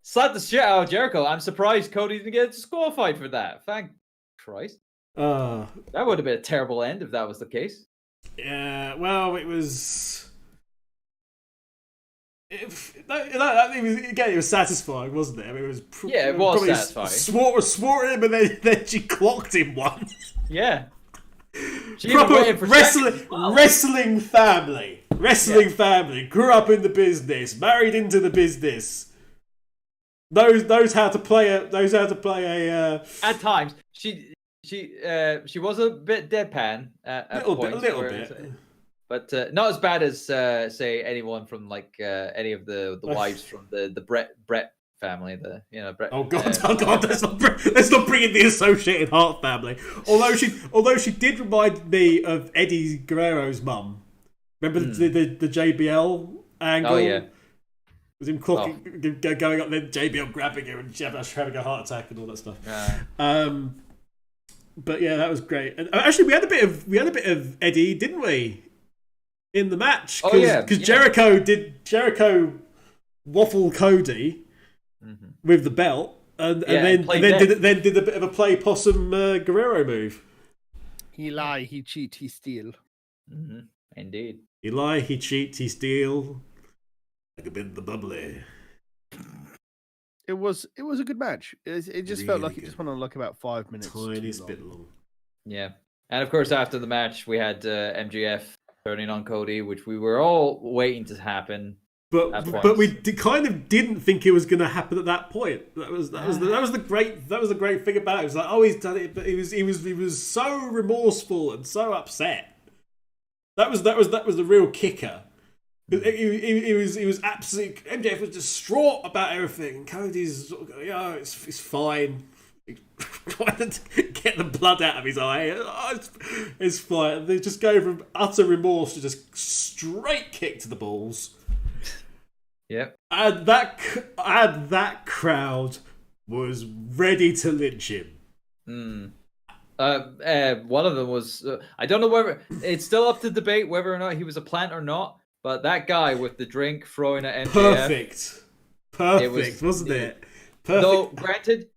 slapped the shit out of Jericho. I'm surprised Cody didn't get disqualified for that. Thank Christ. That would have been a terrible end if that was the case. Yeah, well, it was. It was satisfying, wasn't it? I mean, it was satisfying. Swore at him, and then she clocked him once. Yeah. Proper wrestling family. Family. Grew up in the business. Married into the business. Knows how to play a. At times, she was a bit deadpan at points. A little bit. But not as bad as say anyone from like any of the wives from the Brett family. Brett. Oh god! Let's not bring in the Associated Heart family. Although she did remind me of Eddie Guerrero's mum. Remember the JBL angle? Oh yeah. With him going up, then JBL grabbing her and having a heart attack and all that stuff. But yeah, that was great. And actually, we had a bit of Eddie, didn't we? In the match, because Jericho waffle Cody with the belt, and then did a bit of a play possum Guerrero move. He lie, he cheat, he steal. Mm-hmm. Indeed. He lie, he cheat, he steal. Like a bit of the bubbly. It was a good match. It just felt like it just went on like about 5 minutes. Tiniest bit long. Yeah, and of course after the match we had MJF turning on Cody, which we were all waiting to happen. But we kind of didn't think it was going to happen at that point. That was the great thing about it. It was like, oh, he's done it, but he was so remorseful and so upset. That was the real kicker. He was absolutely. MJF was distraught about everything, and Cody's sort of going, "Oh, it's fine." Trying to get the blood out of his eye. Oh, it's fine. They just go from utter remorse to just straight kick to the balls. Yep. And that crowd was ready to lynch him. One of them was. I don't know whether it's still up to debate whether or not he was a plant or not. But that guy with the drink throwing at MJF. Perfect, wasn't it? Perfect. Though, granted,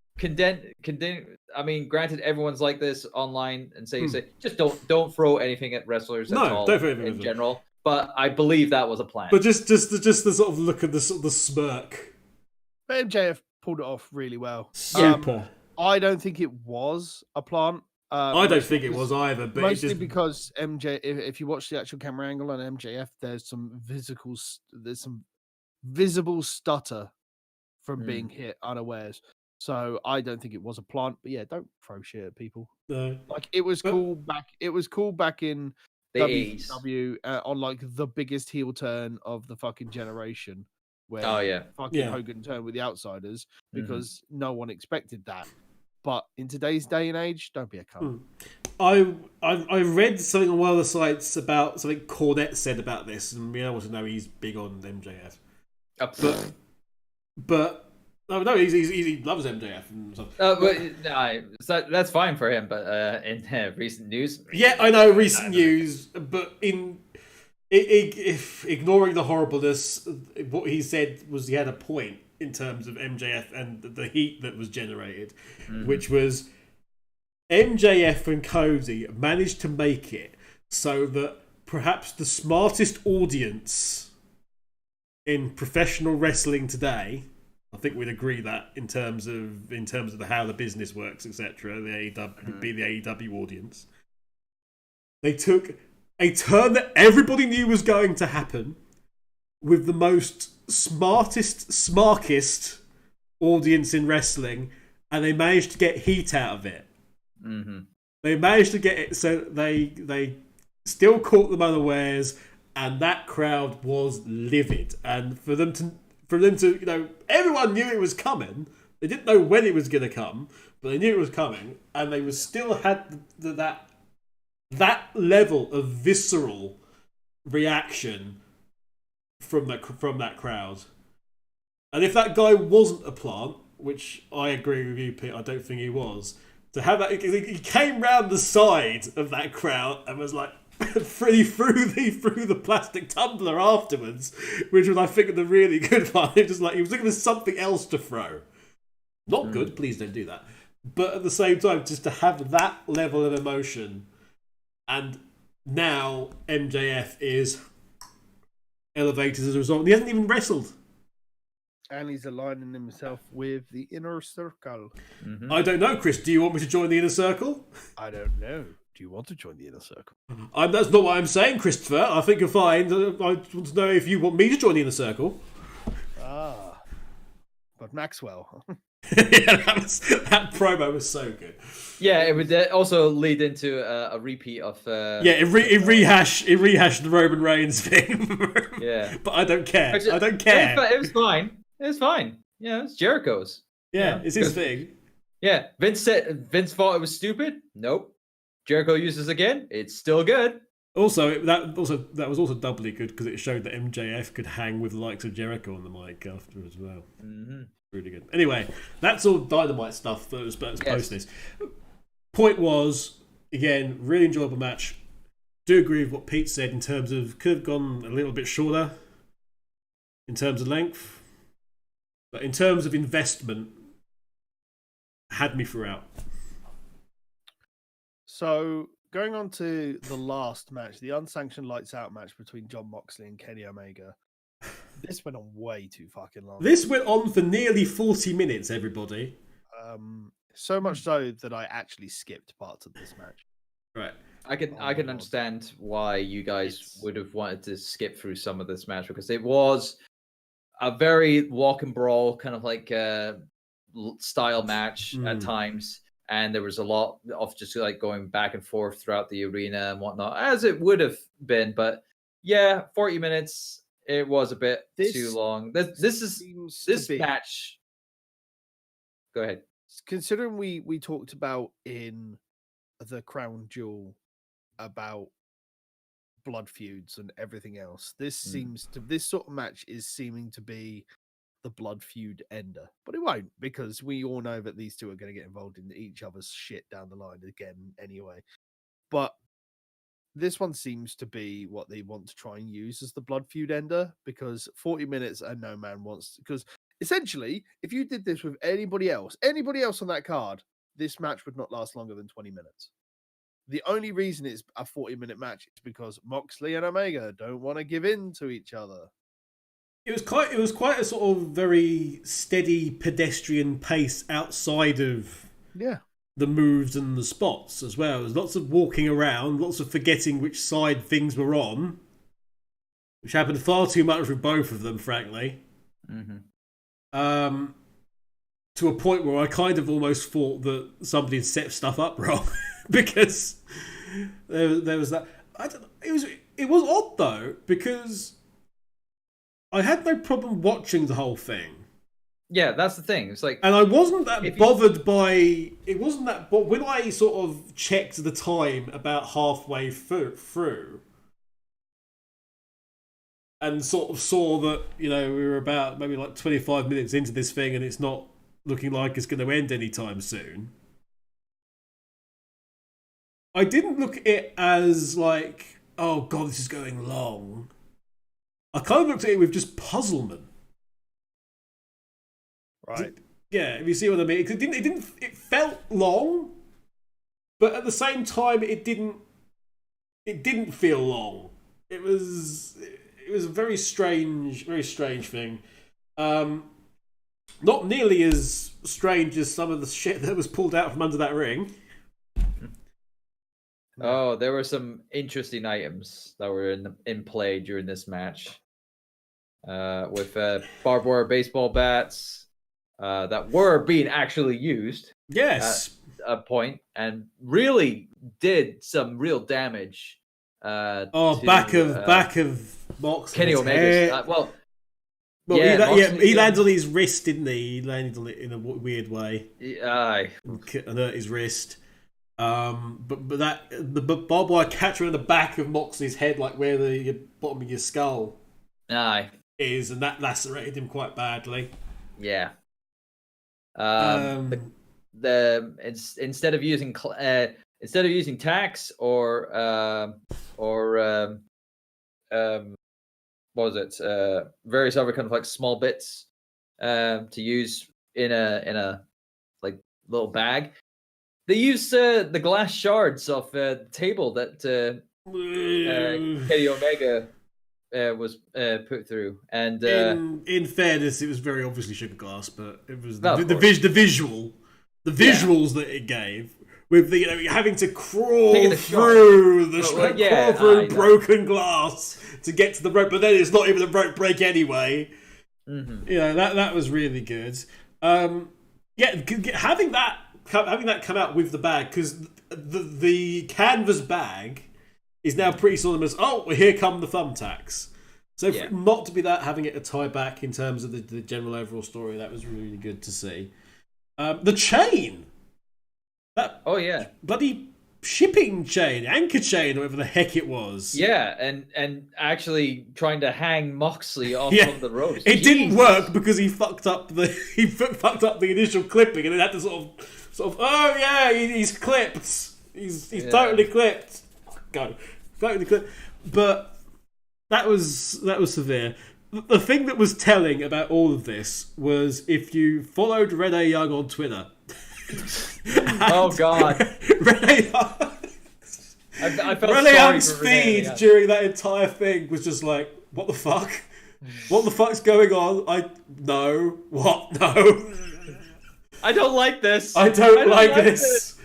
granted, everyone's like this online and say just don't throw anything at wrestlers at all don't throw anything in general. But I believe that was a plan. But just the sort of look at the sort of the smirk. But MJF pulled it off really well. Super. I don't think it was a plant. I don't think it was either, but mostly because MJ. If you watch the actual camera angle on MJF, there's some visible stutter from being hit unawares. So I don't think it was a plant. But yeah, don't throw shit at people. No. Like it was cool back. It was cool back in the WCW on like the biggest heel turn of the fucking generation, where Hogan turned with the Outsiders because no one expected that. But in today's day and age, don't be a cunt. I read something on one of the sites about something Cornette said about this, and we also know he's big on MJF. But no, he loves MJF and stuff. So that's fine for him. But in recent news, yeah, I know recent news, but if ignoring the horribleness, what he said was he had a point. In terms of MJF and the heat that was generated, which was MJF and Cody managed to make it so that perhaps the smartest audience in professional wrestling today, I think we'd agree that in terms of how the business works, etc., the AEW would be the AEW audience. They took a turn that everybody knew was going to happen with the most smarkest audience in wrestling, and they managed to get heat out of it. They managed to get it so they still caught them unawares, and that crowd was livid. And for them to everyone knew it was coming. They didn't know when it was going to come, but they knew it was coming, and they still had that level of visceral reaction from that crowd. And if that guy wasn't a plant, which I agree with you, Pete, I don't think he was, to have that, he came round the side of that crowd and was like, he threw the plastic tumbler afterwards, which was, I think, the really good one. It was like he was looking for something else to throw. Not good, please don't do that. But at the same time, just to have that level of emotion, and now MJF is elevated as a result. He hasn't even wrestled. And he's aligning himself with the inner circle. I don't know, Chris. Do you want me to join the inner circle? I don't know. you want to join the inner circle? That's not what I'm saying, Christopher. I think you're fine. I want to know if you want me to join the inner circle. But Maxwell. Yeah, that promo was so good. Yeah, it would also lead into a repeat of. It rehashed the Roman Reigns thing. Yeah, but I don't care. I don't care. It was fine. It was fine. Yeah, it's Jericho's. Yeah, it's his thing. Yeah, Vince thought it was stupid. Nope. Jericho uses again. It's still good. Also, that was also doubly good because it showed that MJF could hang with the likes of Jericho on the mic after as well. Mm-hmm. Really good. Anyway, that's all Dynamite stuff that was post this. Point was, again, really enjoyable match. Do agree with what Pete said in terms of could have gone a little bit shorter in terms of length, but in terms of investment, had me throughout. So going on to the last match, the unsanctioned lights out match between Jon Moxley and Kenny Omega. This went on way too fucking long. This went on for nearly 40 minutes, everybody. So much so that I actually skipped parts of this match. Right. I can understand why you guys would have wanted to skip through some of this match because it was a very walk and brawl kind of like style match at times. And there was a lot of just like going back and forth throughout the arena and whatnot, as it would have been. But yeah, 40 minutes, it was a bit too long. This match. Go ahead. Considering we talked about in the Crown Jewel about blood feuds and everything else, this sort of match is seeming to be the blood feud ender, but it won't because we all know that these two are going to get involved in each other's shit down the line again anyway. But this one seems to be what they want to try and use as the blood feud ender because 40 minutes and no man wants because essentially if you did this with anybody else on that card, this match would not last longer than 20 minutes. The only reason it's a 40-minute match is because Moxley and Omega don't want to give in to each other. It was quite a sort of very steady pedestrian pace outside of the moves and the spots as well. There's lots of walking around, lots of forgetting which side things were on, which happened far too much with both of them, frankly. Mm-hmm. To a point where I kind of almost thought that somebody had set stuff up wrong because there was that. I don't know. It was odd though because I had no problem watching the whole thing. Yeah, that's the thing. It's like, and I wasn't that bothered by. It wasn't that. But when I sort of checked the time about halfway through, and sort of saw that we were about maybe like 25 minutes into this thing, and it's not looking like it's going to end anytime soon. I didn't look at it as like, oh god, this is going long. I kind of looked at it with just puzzlement. Right. Yeah, if you see what I mean. It felt long, but at the same time it didn't feel long. It was a very strange thing. Not nearly as strange as some of the shit that was pulled out from under that ring. Oh, there were some interesting items that were in play during this match. With barbed wire baseball bats that were being actually used. Yes. At a point, and really did some real damage. Back of Moxley. Kenny Omega's. He landed on his wrist, didn't he? He landed on it in a weird way. Aye. And hurt his wrist. But the barbed wire catch around the back of Moxley's head, like where the bottom of your skull is, and that lacerated him quite badly. Yeah. Instead of using tacks or what was it? Various other kind of like small bits to use in a like little bag. They used the glass shards off the table that Kenny Omega was put through, and in fairness, it was very obviously sugar glass, but it was the visuals that it gave with the having to crawl Taking the through the yeah, crawl through I know. broken glass to get to the rope, but then it's not even a rope break anyway. Mm-hmm. That was really good. Having that come out with the bag, because the canvas bag is now pretty synonymous. Oh, here come the thumbtacks. So for not to be that, having it a tie back in terms of the general overall story, that was really good to see. The chain, bloody shipping chain, anchor chain, whatever the heck it was. Yeah, and actually trying to hang Moxley off of the ropes. It didn't work because he fucked up the initial clipping, and then had to sort of oh yeah, he's clipped. He's totally clipped. Totally clipped. But that was severe. The thing that was telling about all of this was if you followed Renee Young on Twitter. Oh God, Renee Young. I felt Renee sorry Young's for Renee, feed yeah. during that entire thing was just like, what the fuck? What the fuck's going on? No. What? No. I don't like this. I don't like this.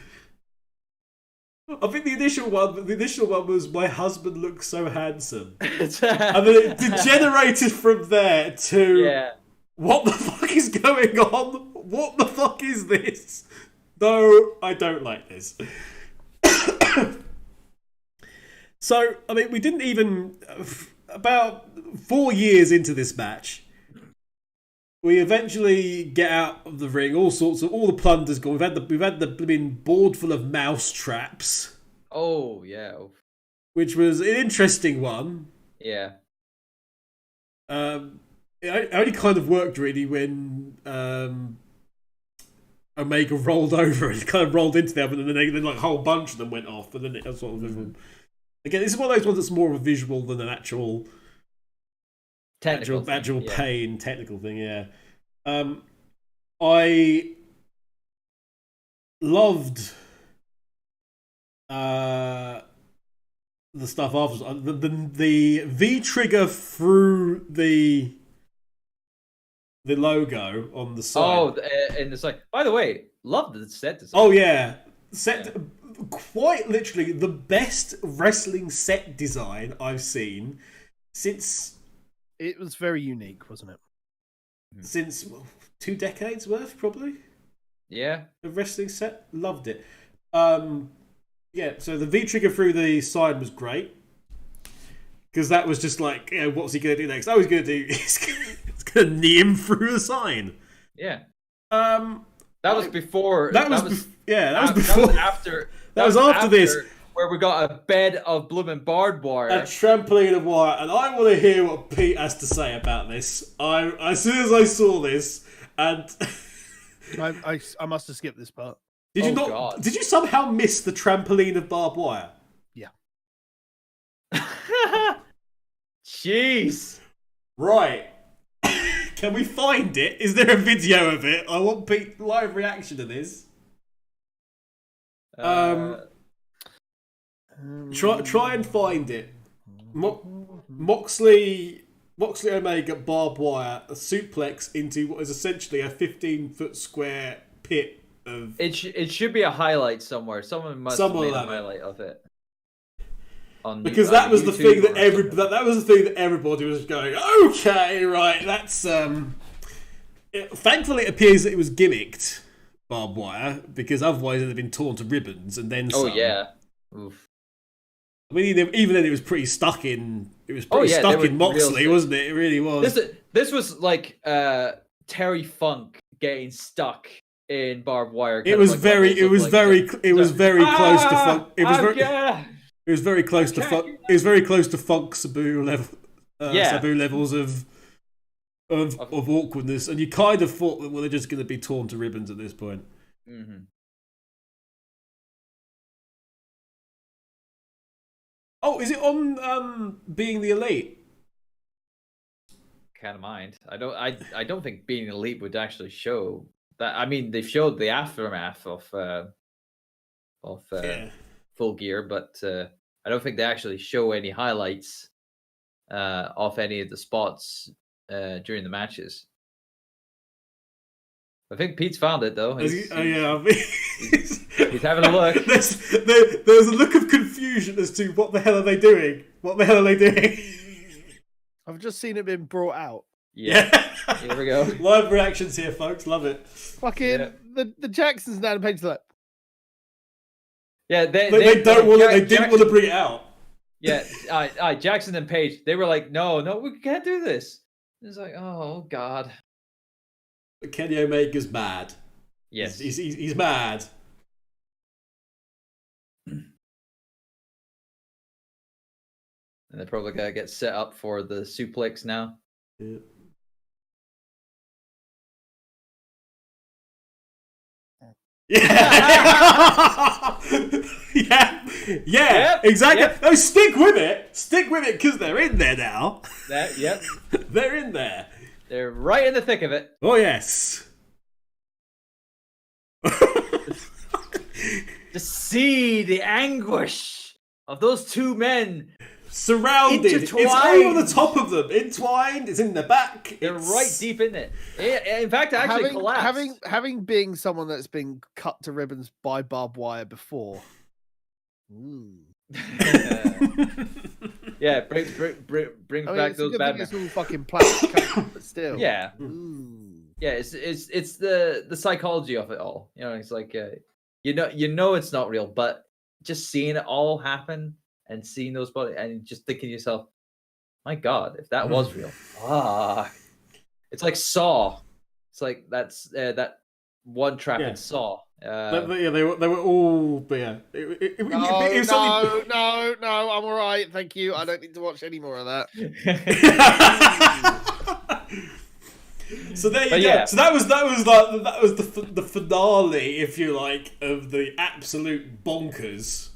I think the initial one was my husband looks so handsome. And then it degenerated from there to what the fuck is going on? What the fuck is this? No, I don't like this. So, I mean, we didn't even about 4 years into this match, we eventually get out of the ring. All the plunder's gone. We've had the board full of mouse traps. Oh yeah, which was an interesting one. Yeah. It only kind of worked really when Omega rolled over and kind of rolled into them, and then like a whole bunch of them went off, and then it was sort of again. This is one of those ones that's more of a visual than an actual pain technical thing. Yeah. I loved the stuff after the V trigger through the logo on the side. Oh, and it's like, by the way, love the set design. Oh yeah, quite literally the best wrestling set design I've seen since. It was very unique, wasn't it? Since 2 decades worth, probably. Yeah. The wrestling set, loved it. Yeah, so the V trigger through the sign was great because that was just like, what's he gonna do next? Oh, he's gonna knee him through the sign. Yeah. That was before. That was before. That was after this, where we got a bed of blooming barbed wire, a trampoline of wire, and I want to hear what Pete has to say about this. As soon as I saw this, and I must have skipped this part. Did you not? God. Did you somehow miss the trampoline of barbed wire? Yeah. Jeez. Right. Can we find it? Is there a video of it? I want Pete's live reaction to this. Try and find it. Moxley Omega barbed wire, a suplex into what is essentially a 15-foot square pit of. It should be a highlight somewhere. Someone must have made a highlight of it. Because that was the thing that that was the thing that everybody was going, okay, right, that's thankfully it appears that it was gimmicked barbed wire, because otherwise it'd have been torn to ribbons and then some. Oh yeah. Oof. I mean, even then, it was pretty stuck in. It was pretty stuck in Moxley, wasn't it? It really was. This was like Terry Funk getting stuck in barbed wire. It was very close to Funk. It was very close to Funk. It was very close to Funk Sabu level. Sabu levels of awkwardness, and you kind of thought that they're just going to be torn to ribbons at this point. Mm-hmm. Oh, is it on Being the Elite? Can't mind. I don't think Being the Elite would actually show that. I mean, they showed the aftermath of Full Gear, but I don't think they actually show any highlights of any of the spots during the matches. I think Pete's found it though. He's having a look. There's a look of confusion as to what the hell are they doing? What the hell are they doing? I've just seen it being brought out. Yeah. Here we go. Live reactions here, folks. Love it. Fucking the Jacksons now and Page like. Yeah, they don't want. They didn't want to bring it out. Yeah, Jackson and Page, they were like, no, we can't do this. It's like, oh god. Kenny Omega's mad. Yes, he's mad. And they're probably gonna get set up for the suplex now. Yeah. Yeah, exactly. Yep. No, stick with it, because they're in there now. Yep, they're in there. They're right in the thick of it. Oh yes. To see the anguish of those two men surrounded. It's all on the top of them, entwined. It's in the back. They're right deep in it. In fact, it actually collapsed. Having being someone that's been cut to ribbons by barbed wire before. Yeah, brings back those bad memories. It's all fucking plastic, but still. Yeah. Yeah, it's the psychology of it all. You know, it's like you know it's not real, but just seeing it all happen and seeing those bodies and just thinking to yourself, my God, if that was real, it's like Saw. It's like that's that one trap in Saw. They were all. But yeah, it was something... no, I'm all right, thank you. I don't need to watch any more of that. So there you go. So that was the finale, if you like, of the absolute bonkers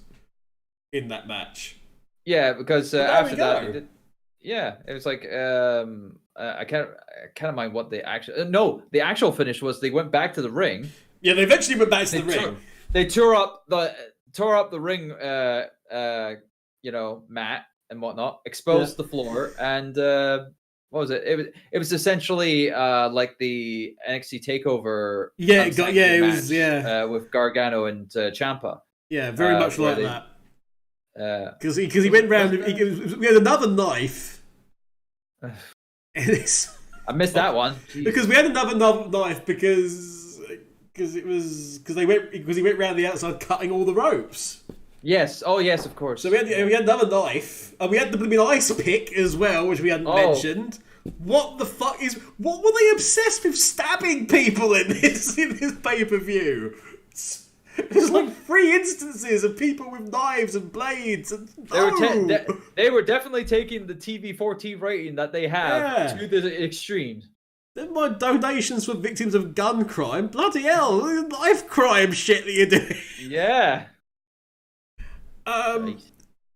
in that match. Yeah, because after that, it was like I can't mind what the actual finish was. They went back to the ring. Yeah, they eventually went back to the ring. They tore up the ring, mat and whatnot, exposed the floor, and what was it? It was essentially like the NXT Takeover. It was with Gargano and Ciampa. Yeah, very much like that. Because he went round. We had another knife. I missed that one because we had another knife because he went round the outside cutting all the ropes. Yes. Oh yes, of course. So we had another knife, and we had the ice pick as well, which we hadn't mentioned. What the fuck what were they obsessed with stabbing people in this pay-per-view? There's like 3 instances of people with knives and blades. And they were definitely taking the TV-14 rating that they have to the extremes. Then my donations for victims of gun crime. Bloody hell, life crime shit that you're doing. Yeah.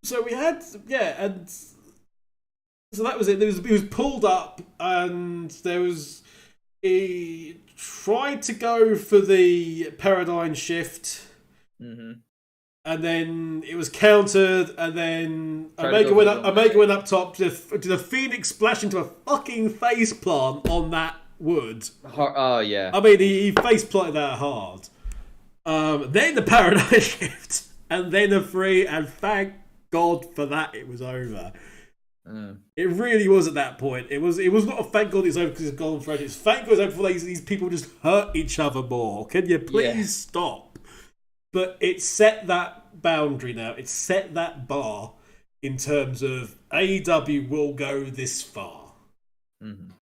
So we had and so that was it. It was pulled up, and he tried to go for the paradigm shift, and then it was countered, and then Omega went up top, did a Phoenix splash into a fucking face plant on that wood. Oh yeah. I mean, he face planted that hard. Then the paradigm shift, and then a 3, and thank God for that, it was over. It really was at that point. It was not a thank God it's over because it's gone for it. It's thank God it's over for these people just hurt each other more. Can you please stop? But it set that boundary now. It set that bar in terms of AEW will go this far. And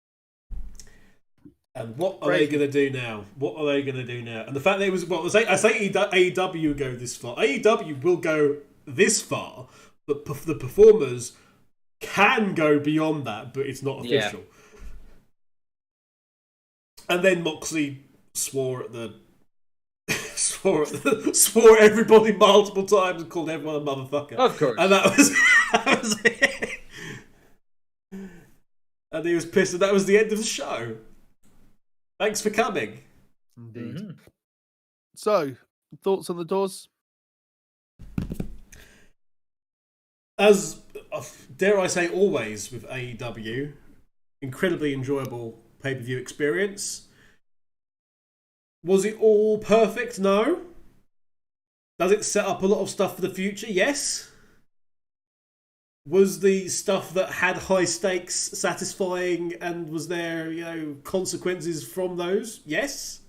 what are they going to do now? What are they going to do now? And the fact that it was, I say AEW will go this far. AEW will go this far, but the performers can go beyond that, but it's not official. And then Moxley swore at everybody multiple times and called everyone a motherfucker. Of course. And that was it. And he was pissed, and that was the end of the show. Thanks for coming. Indeed. So, thoughts on the doors? As dare I say, always with AEW, incredibly enjoyable pay-per-view experience. Was it all perfect? No. Does it set up a lot of stuff for the future? Yes. Was the stuff that had high stakes satisfying, and was there, consequences from those? Yes.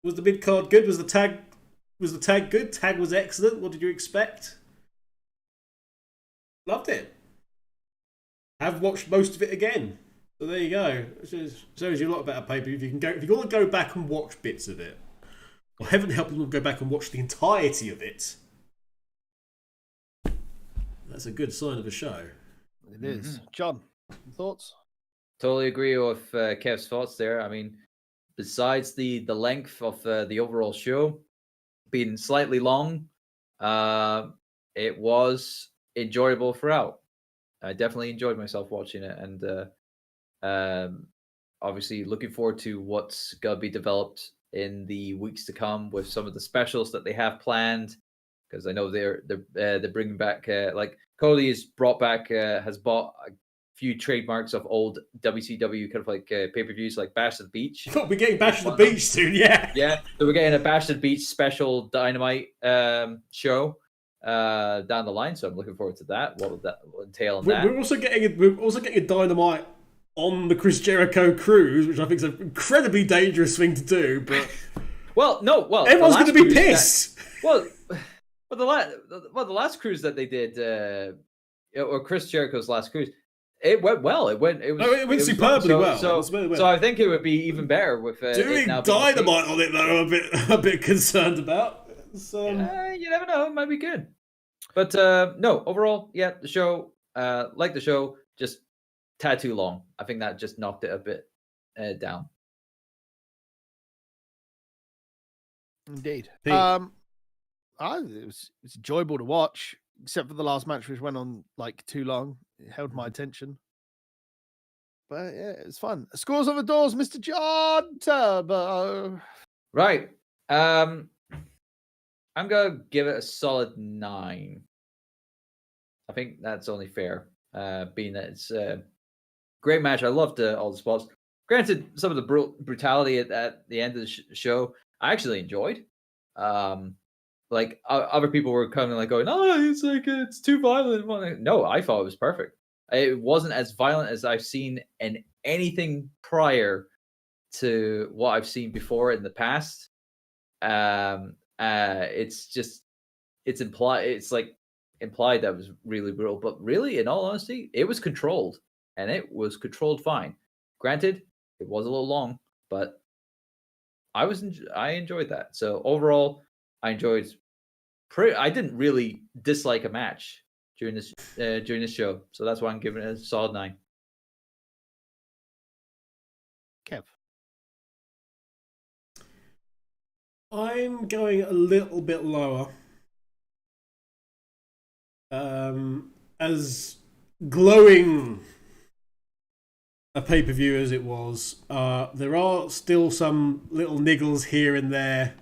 Was the mid card good? Was the tag good? Tag was excellent. What did you expect? Loved it. Have watched most of it again. So there you go. It shows you a lot about a paper. If you want to go back and watch bits of it, or heaven help you go back and watch the entirety of it, that's a good sign of a show. It is. John, thoughts? Totally agree with Kev's thoughts there. I mean, besides the length of the overall show being slightly long, it was enjoyable throughout. I definitely enjoyed myself watching it, and obviously looking forward to what's gonna be developed in the weeks to come with some of the specials that they have planned. Because I know they're bringing back like Cody has brought back has bought a few trademarks of old WCW kind of like pay-per-views like Bash at the Beach. We're getting Bash at the Beach soon, yeah. Yeah, so we're getting a Bash at the Beach special Dynamite show down the line. So I'm looking forward to that. What will that entail in that? We're also getting a Dynamite on the Chris Jericho cruise, which I think is an incredibly dangerous thing to do. But everyone's going to be pissed. The last cruise that they did, or Chris Jericho's last cruise, it went well. It went superbly well. So I think it would be even better with doing Dynamite on it, though. I'm a bit concerned about. So you never know. It might be good. But no, overall, yeah, the show, like the show, just tad too long. I think that just knocked it a bit down. Indeed. It was enjoyable to watch, except for the last match, which went on like too long. It held my attention. But yeah, it was fun. Scores on the doors, Mr. John Turbo. Right. I'm gonna give it a solid 9. I think that's only fair, being that it's a great match. I loved all the spots. Granted, some of the brutality at the end of the show, I actually enjoyed. Like other people were kind of like going, "Oh, it's too violent." No, I thought it was perfect. It wasn't as violent as I've seen in anything prior to what I've seen before in the past. It's implied that it was really brutal, but really, in all honesty, it was controlled, and it was controlled fine. Granted, it was a little long, but I enjoyed that. So overall, I enjoyed. I didn't really dislike a match during this show, so that's why I'm giving it a solid 9. Kev, I'm going a little bit lower. As glowing a pay-per-view as it was, there are still some little niggles here and there.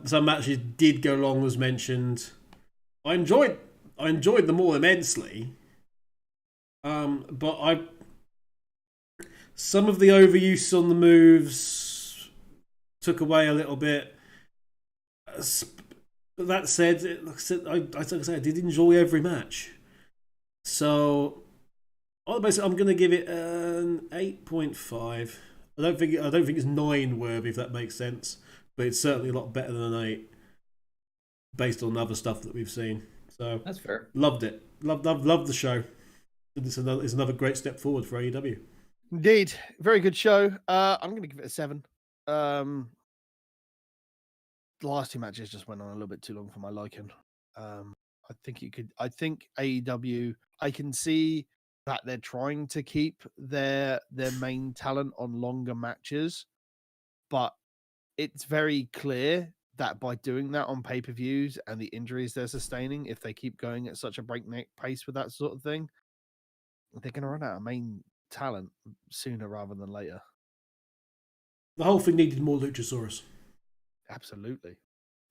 Some matches did go long, as mentioned. I enjoyed them all immensely. But some of the overuse on the moves took away a little bit. But that said, I did enjoy every match. So, I'm going to give it an 8.5. I don't think it's 9 worthy, if that makes sense. But it's certainly a lot better than an 8, based on other stuff that we've seen. So that's fair. Loved it. Loved the show. It's another great step forward for AEW. Indeed, very good show. I'm going to give it a 7. The last 2 matches just went on a little bit too long for my liking. I think AEW. I can see that they're trying to keep their main talent on longer matches, but it's very clear that by doing that on pay-per-views and the injuries they're sustaining, if they keep going at such a breakneck pace with that sort of thing, they're going to run out of main talent sooner rather than later. The whole thing needed more Luchasaurus. Absolutely.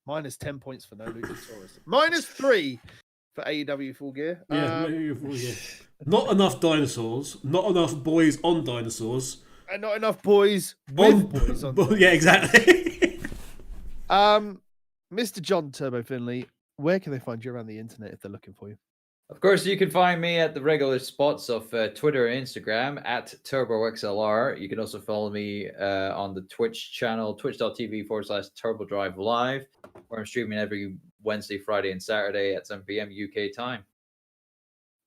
Minus 10 points for no Luchasaurus. Minus 3 for AEW Full Gear. Yeah, Full Gear. Not enough dinosaurs. Not enough boys on dinosaurs. And not enough boys with boys on. Yeah, exactly. Mr. John Turbo Finley, where can they find you around the internet if they're looking for you? Of course, you can find me at the regular spots of Twitter and Instagram at TurboXLR. You can also follow me on the Twitch channel, twitch.tv/TurboDrive Live, where I'm streaming every Wednesday, Friday, and Saturday at 7 p.m. UK time.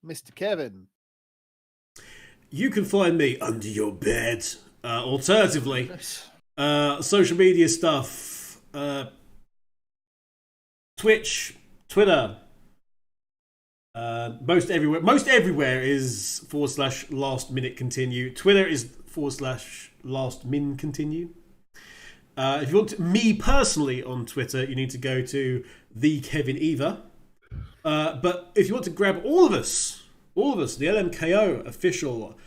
Mr. Kevin. You can find me under your bed. Alternatively, social media stuff, Twitch, Twitter. Most everywhere is /last minute continue. Twitter is /last min continue. If you want me personally on Twitter, you need to go to the Kevin Eva. But if you want to grab all of us, the LMKO official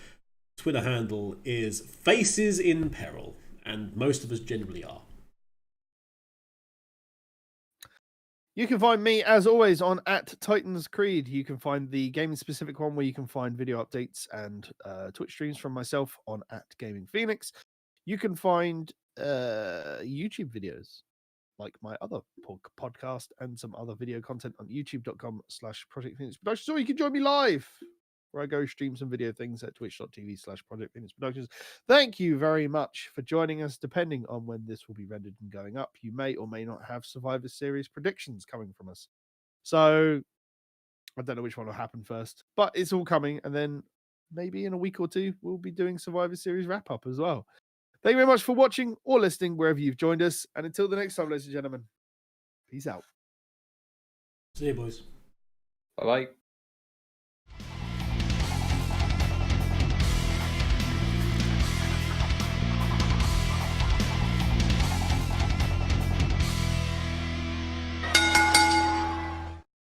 Twitter handle is Faces in Peril, and most of us generally are. You can find me, as always, on @Titans Creed. You can find the gaming-specific one where you can find video updates and Twitch streams from myself on @GamingPhoenix. You can find YouTube videos like my other podcast and some other video content on youtube.com/Project Phoenix Productions. Or you can join me live, where I go stream some video things at twitch.tv/Project Phoenix Productions. Thank you very much for joining us. Depending on when this will be rendered and going up, you may or may not have Survivor Series predictions coming from us. So I don't know which one will happen first, but it's all coming. And then maybe in a week or two, we'll be doing Survivor Series wrap-up as well. Thank you very much for watching or listening wherever you've joined us. And until the next time, ladies and gentlemen, peace out. See you, boys. Bye-bye.